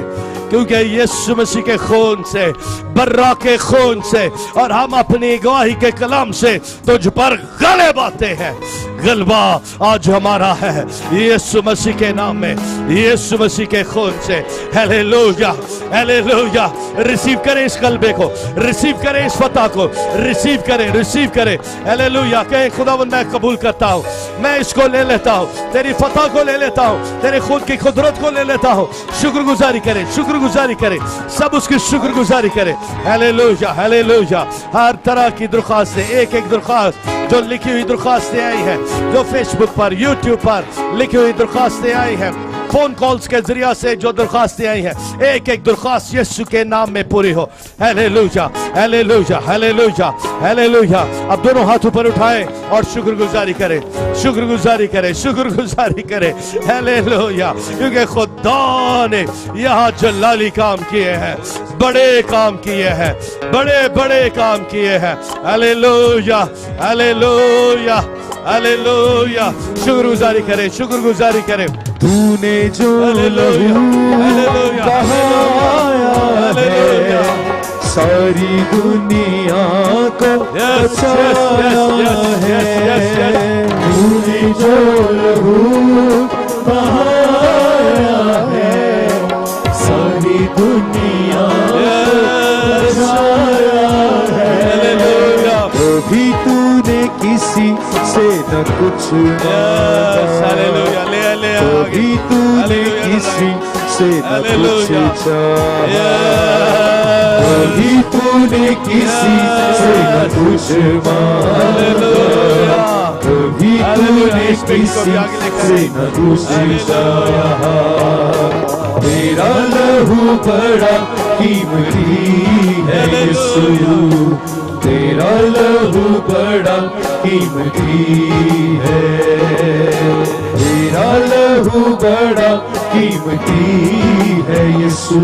क्योंकि यीशु मसीह के खून से, बर्रा के खून से और हम अपनी गवाही के कलाम से तुझ पर गलबा आते हैं। गलबा आज हमारा है यीशु मसीह के नाम में, यीशु मसीह के खून से। Hallelujah, hallelujah. रिसीव करें इस गलबे को, रिसीव करें इस फतह को, रिसीव करें, रिसीव करें। हालेलुया। कहें खुदावंद मैं कबूल करता हूँ, मैं इसको ले लेता हूँ, तेरी फतह को ले लेता हूँ, तेरे खुद की कुदरत को ले लेता हूँ। शुक्रगुजारी करें, शुक्रगुजारी करें, सब उसकी शुक्रगुजारी करें। Hallelujah, hallelujah. हर तरह की दरख्वास्तें, एक एक दरख्वास्त जो लिखी हुई दरख्वास्तें आई हैं, जो फेसबुक पर, यूट्यूब पर लिखी हुई दरख्वास्तें आई हैं, फोन कॉल्स के जरिया से जो दरख्वास्तें आई हैं, एक एक दरख्वास्त यीशु के नाम में पूरी हो। Hallelujah, hallelujah, hallelujah, hallelujah. अब दोनों हाथ ऊपर उठाएं और शुक्रगुजारी करें, शुक्रगुजारी करें, शुक्रगुजारी करें। हालेलुया। क्योंकि खुदा ने यहाँ जलाली काम किए हैं, बड़े काम किए हैं, बड़े बड़े काम किए हैं। Hallelujah, hallelujah, hallelujah. शुक्रगुजारी करें, शुक्रगुजारी करें। तूने जो लहू बहाया है, सारी दुनिया को बचाया है। तूने जो लहू बहाया है, सारी दुनिया को बचाया है। कभी तूने किसी से न कुछ मांगा, कभी तूने किसी से न कुछ चाहा, कभी तूने किसी से न कुछ मांगा, कभी तूने किसी से न कुछ चाहा। तेरा लहू बड़ा कीमती है यीशु, तेरा लहू बड़ा कीमती है, तेरा लहू बड़ा कीमती है यीशु,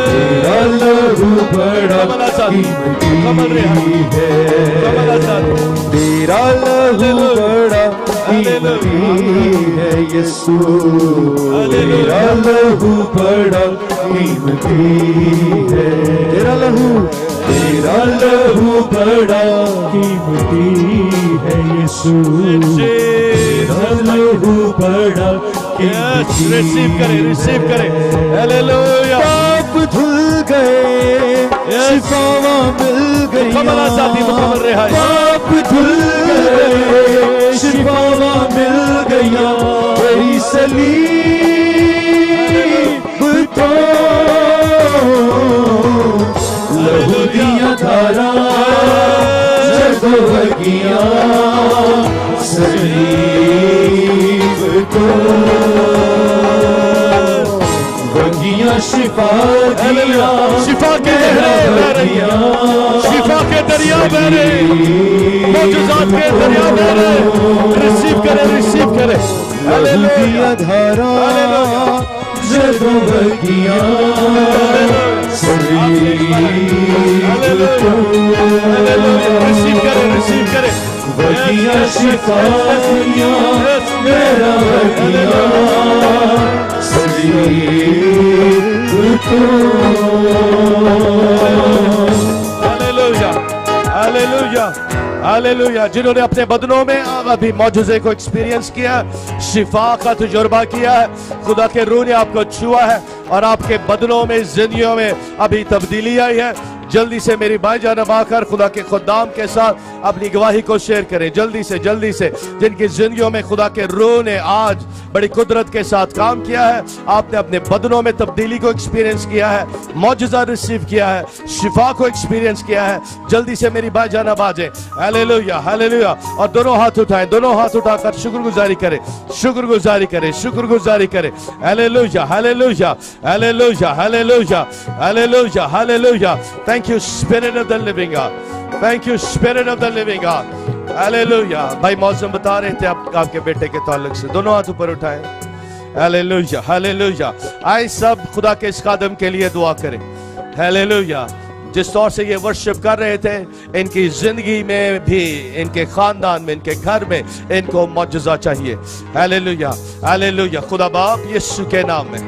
तेरा लहू बड़ा कीमती है, तेरा लहू बड़ा कीमती है यीशु तेरा लहू बड़ा कीमती है तेरा लहू बड़ा कीमती है यीशु तेरा लहू बड़ा कीमती रिसीव करें हालेलुया पाप धुल गए शिफावा मिल गई पाप धुल गए शिफावा मिल गया तेरी सलीब तो लहू दिया धारा जगवगिया सलीब तो वगिया शिफा दिया शिफा के दरिया बह रहे मौजूदात के दरिया बह रहे रिसीव करें हालेलुया धारा जगवगिया सलीब तो रिसीव करें वगिया शिफा दिया मेरा वगिया सलीब तो हालेलुया जिन्होंने अपने बदनों में अभी मौजूदे को एक्सपीरियंस किया शिफा का तजुर्बा किया है खुदा के रूह ने आपको छुआ है और आपके बदनों में जिंदगियों में अभी तब्दीली आई है जल्दी से मेरी भाई जान आकर खुदा के खुदाम के साथ अपनी गवाही को शेयर करें जल्दी से जिनकी जिंदगियों में खुदा के रूह ने आज बड़ी कुदरत के साथ काम किया है आपने अपने बदनों में तब्दीली को एक्सपीरियंस किया है मौजूदा रिसीव किया है शिफा को एक्सपीरियंस किया है जल्दी से मेरी भाई जान बाजे हालेलुया हालेलुया और दोनों हाथ उठाकर शुक्रगुजारी करें hallelujah hallelujah hallelujah hallelujah hallelujah hallelujah Thank you, Spirit of the Living God. Thank you, Spirit of the Living God. Hallelujah. भाई मौसम बता रहे थे आपके बेटे के ताल्लुक से दोनों हाथ ऊपर उठाएं. Hallelujah, Hallelujah. आइए सब खुदा के इस कदम के लिए दुआ करें. Hallelujah. जिस तौर से ये वर्शिप कर रहे थे इनकी जिंदगी में भी इनके खानदान में इनके घर में इनको मौजूदा चाहिए. Hallelujah, Hallelujah. खुदा बाप यीशु के नाम में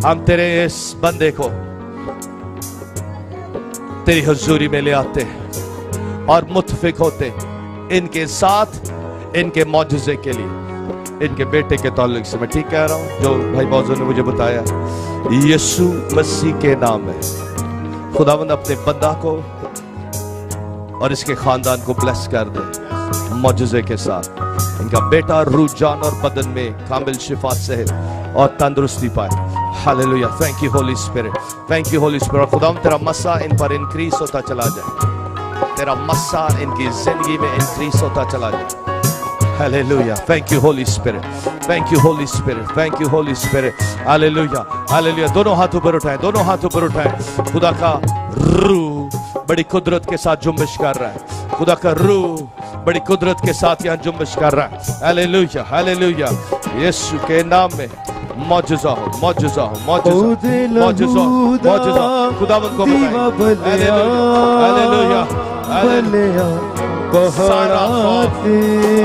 हम तेरे इस बंदे को तेरी हुजूरी में ले आते हैं और मुत्फिक होते इनके साथ इनके मौजूजे के लिए इनके बेटे के ताल्लुक से मैं ठीक कह रहा हूं जो भाई मौजू ने मुझे बताया यीशु मसीह के नाम में खुदावंद अपने बंदा को और इसके खानदान को ब्लेस कर दे मौजूजे के साथ इनका बेटा रूह जान और बदन में कामिल शिफा से और तंदुरुस्ती पाए hallelujah thank you Holi spirit खुदावंद तेरा मस्सा इन पर इंक्रीज होता चला जाए तेरा मस्सा इनकी जिंदगी में इंक्रीज होता चला जाए hallelujah thank you Holi spirit hallelujah hallelujah दोनों हाथ ऊपर उठाएं खुदा का रूह बड़ी कुदरत के साथ जुम्बिश कर रहा है खुदा का रूह बड़ी कुदरत के साथ यहाँ जुम्बिश कर रहा है हालेलुया हालेलुया यीशु के नाम में मौजूदा हो खुदावंद को बताएं हालेलुया सारा खौफ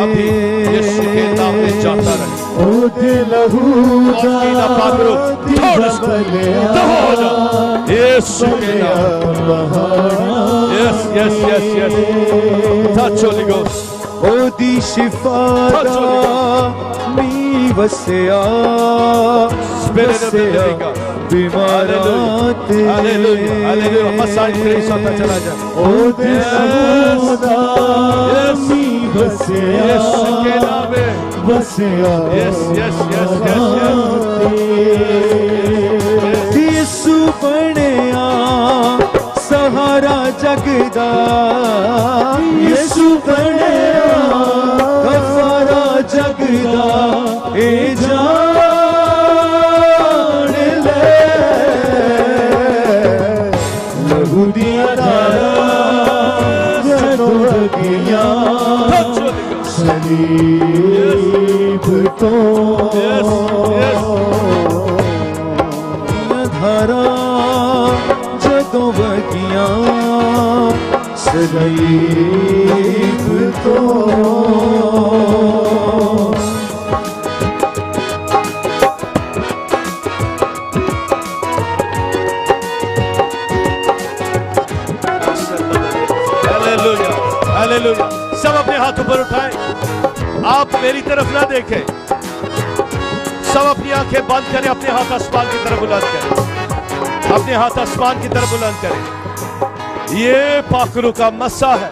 अभी यीशु के नाम में जाता रहे यीशु के नाम yes touch Holy Ghost ओदी शिफा मी वसिया बीमारात हालेलुया मसाज क्रीस होता चला जाए ओदी शिफा मी वसिया यीशु के नाम में वसिया yes यीशु बनिया सहारा जगदा यीशु बनिया सहारा जगदा ए जान ले लहू दिया धारा जदों वगिया सलीब तो धारा जदों वगिया सलीब तो तरफ ना देखें। सब अपनी आंखें बंद करें, अपने हाथ आसमान की तरफ बुलंद करें, अपने हाथ आसमान की तरफ बुलंद करें। ये पाखरू का मसा है।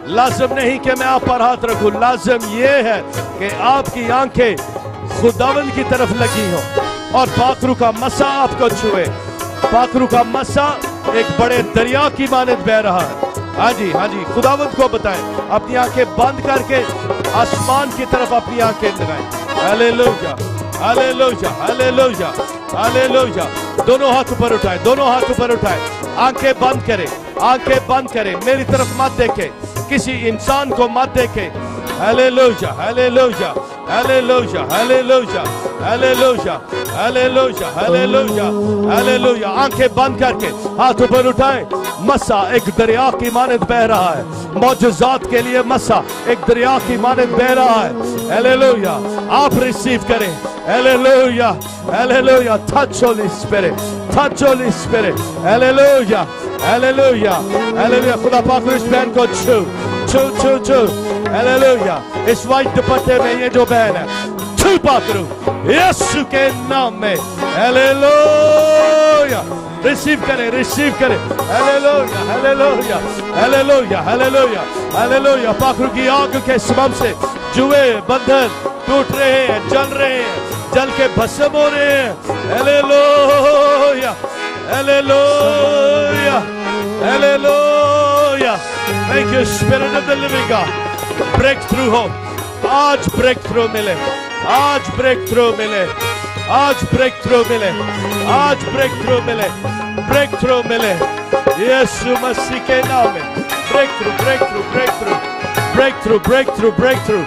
लाजिम नहीं कि मैं आप पर हाथ रखूं, लाजिम ये है कि आपकी आंखें खुदावंद की तरफ लगी हो और पाखरू का मसा आपको छुए। पाखरू का मसा एक बड़े दरिया की मानद बह रहा है। हाँ जी, खुदावंद को बताएं, अपनी आंखें बंद करके आसमान की तरफ अपनी आंखें लगाएं। Hallelujah, hallelujah, hallelujah, hallelujah. दोनों हाथ ऊपर उठाएं, दोनों हाथ ऊपर उठाएं। आंखें बंद करें, आंखें बंद करें। मेरी तरफ मत देखें, किसी इंसान को मत देखें। Hallelujah, hallelujah, hallelujah, hallelujah, hallelujah, hallelujah, hallelujah, hallelujah. आंखें बंद करके हाथ ऊपर उठाएं। मसा एक दरिया की मानद बह रहा है। मौजूजात के लिए मसा एक दरिया की मानद बह रहा है। हालेलुया, आप रिसीव करें। Hallelujah, hallelujah. Touch Holi spirit, touch Holi spirit. Hallelujah, hallelujah, hallelujah. खुदा पाक इस बहन को छू छू छू छू। हालेलुया। इस वाइट दुपट्टे में ये जो बहन है, छू पाकरू यीशु के नाम में। हालेलुया। रिसीव करें, रिसीव करें। Hallelujah, hallelujah, hallelujah, hallelujah, hallelujah. पाखरू की आग के सबब से जुए बंधन टूट रहे हैं, जल रहे हैं, जल के भस्म हो रहे हैं। Hallelujah, hallelujah, hallelujah. Thank you spirit of the living God. Break through हो, आज ब्रेक थ्रू मिले, आज ब्रेक थ्रू मिले, आज ब्रेक थ्रू मिले, आज ब्रेक थ्रू मिले, ब्रेक थ्रू मिले यीशु मसीह के नाम में। Breakthrough, breakthrough, breakthrough, breakthrough, breakthrough, breakthrough,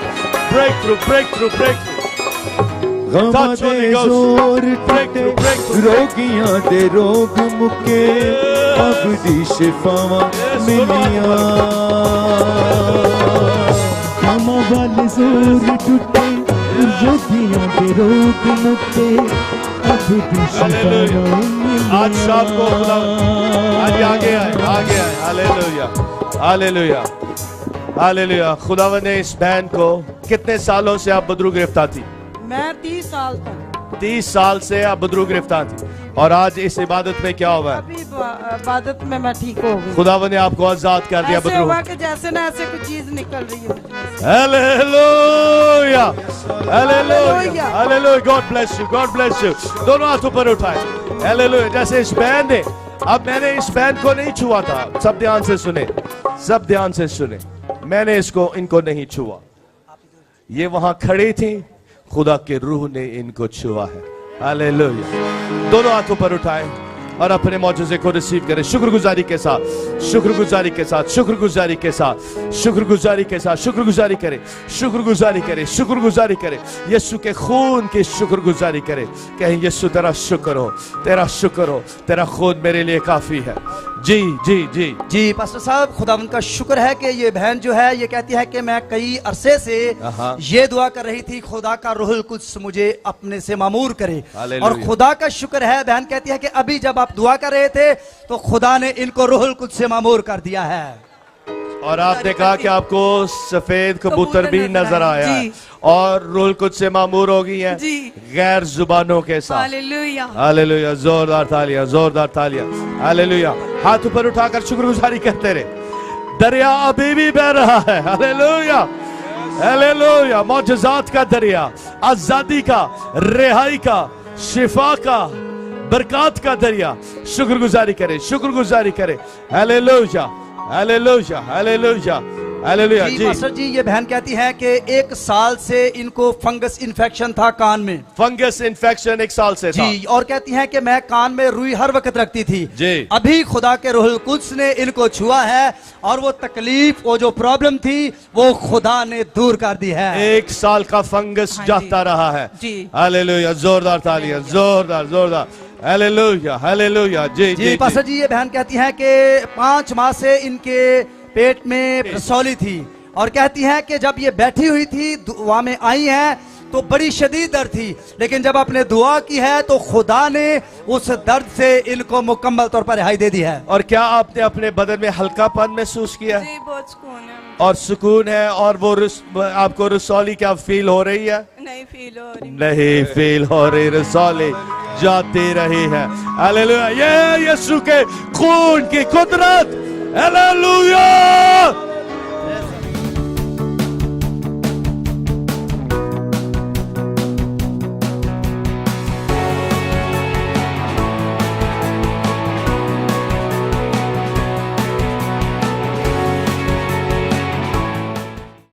breakthrough, breakthrough, breakthrough. गमां दे जोर टुटे, रोगियां दे रोग मुके, अब दी शिफावां मिलियां। गमां वाले जोर टुटे, रोगियां दे रोग मुके, अब दी शिफावां मिलियां। आज शाम को आज आगे आए, आगे आए। Hallelujah, hallelujah, hallelujah. खुदावंद ने इस बहन को, कितने सालों से आप बदरू गिरफ्तार थी? मैं 30 साल तक 30 साल से आप बदरू गिरफ्तार थी, और आज इस इबादत में क्या हुआ है? अभी इबादत में मैं ठीक हो गई। खुदावंद ने आपको आजाद कर दिया ऐसे बदरू। हुआ कि जैसे ना ऐसे कुछ चीज निकल रही है। Hallelujah, hallelujah, hallelujah. God bless you, God bless you. दोनों हाथ ऊपर उठाए। हालेलुया। जैसे इस बहन ने, अब मैंने इस बहन को नहीं छुआ था, सब ध्यान से सुने, सब ध्यान से सुने। मैंने इनको नहीं छुआ, ये वहां खड़ी थी, खुदा के रूह ने इनको छुआ है। हालेलुया। दोनों हाथों पर उठाएं और अपने मौजूदे को रिसीव करें शुक्रगुजारी के साथ, शुक्रगुजारी के साथ, शुक्रगुजारी के साथ, शुक्रगुजारी के साथ। शुक्रगुजारी करें, शुक्रगुजारी करें, शुक्रगुजारी करें। यीशु के खून की शुक्रगुजारी करें। कहें यीशु तेरा शुक्र हो, तेरा शुक्र हो, तेरा खून मेरे लिए काफी है। जी जी जी जी पास्टर साहब, खुदावंद का शुक्र है कि ये बहन जो है ये कहती है कि मैं कई अरसे से ये दुआ कर रही थी, खुदा का रूहुल कुद्स मुझे अपने से मामूर करे। और खुदा का शुक्र है, बहन कहती है कि अभी जब आप दुआ कर रहे थे तो खुदा ने इनको रूहुल कुद्स से मामूर कर दिया है। और आपने कहा कि आपको सफेद कबूतर भी नजर आया है और रूहुल कुद्स से मामूर हो गई है गैर जुबानों के साथ। Hallelujah, hallelujah. जोरदार तालियां, जोरदार तालियां। हालेलुया। हाथ ऊपर उठाकर शुक्रगुजारी करते रहे। दरिया अभी भी बह रहा है। Hallelujah, hallelujah. मौजूजात का दरिया, आजादी का, रिहाई का, शिफा का, बरकत का दरिया। शुक्रगुजारी करें, शुक्रगुजारी करें। Hallelujah, hallelujah, hallelujah, hallelujah. जी पास्टर जी, ये बहन कहती है कि 1 साल से इनको फंगस इन्फेक्शन था कान में। फंगस इन्फेक्शन 1 साल से था। जी, और कहती है कि मैं कान में रुई हर वक्त रखती थी। जी। अभी खुदा के रूहुल कुद्स ने इनको छुआ है और वो तकलीफ, वो जो प्रॉब्लम थी, वो खुदा ने दूर कर दी है। 1 साल का फंगस जाता रहा है। जी। हालेलुया। जोरदार तालियां, जोरदार, जोरदार। Hallelujah, hallelujah. जी जी पास्टर जी, ये बहन कहती है कि 5 माह से इनके पेट में रसौली थी और कहती है कि जब ये बैठी हुई थी दुआ में आई है तो बड़ी शदीद दर्द थी, लेकिन जब आपने दुआ की है तो खुदा ने उस दर्द से इनको मुकम्मल तौर पर रिहाई दे दी है। और क्या आपने अपने बदन में हल्कापन महसूस किया? जी बहुत सुकून है। और सुकून है, और वो आपको रसौली क्या फील हो रही है? नहीं फील हो रही। नहीं फील हो रही, रसौली जाती रही है। हालेलुया, ये यीशु के खून की कुदरत। हालेलुया।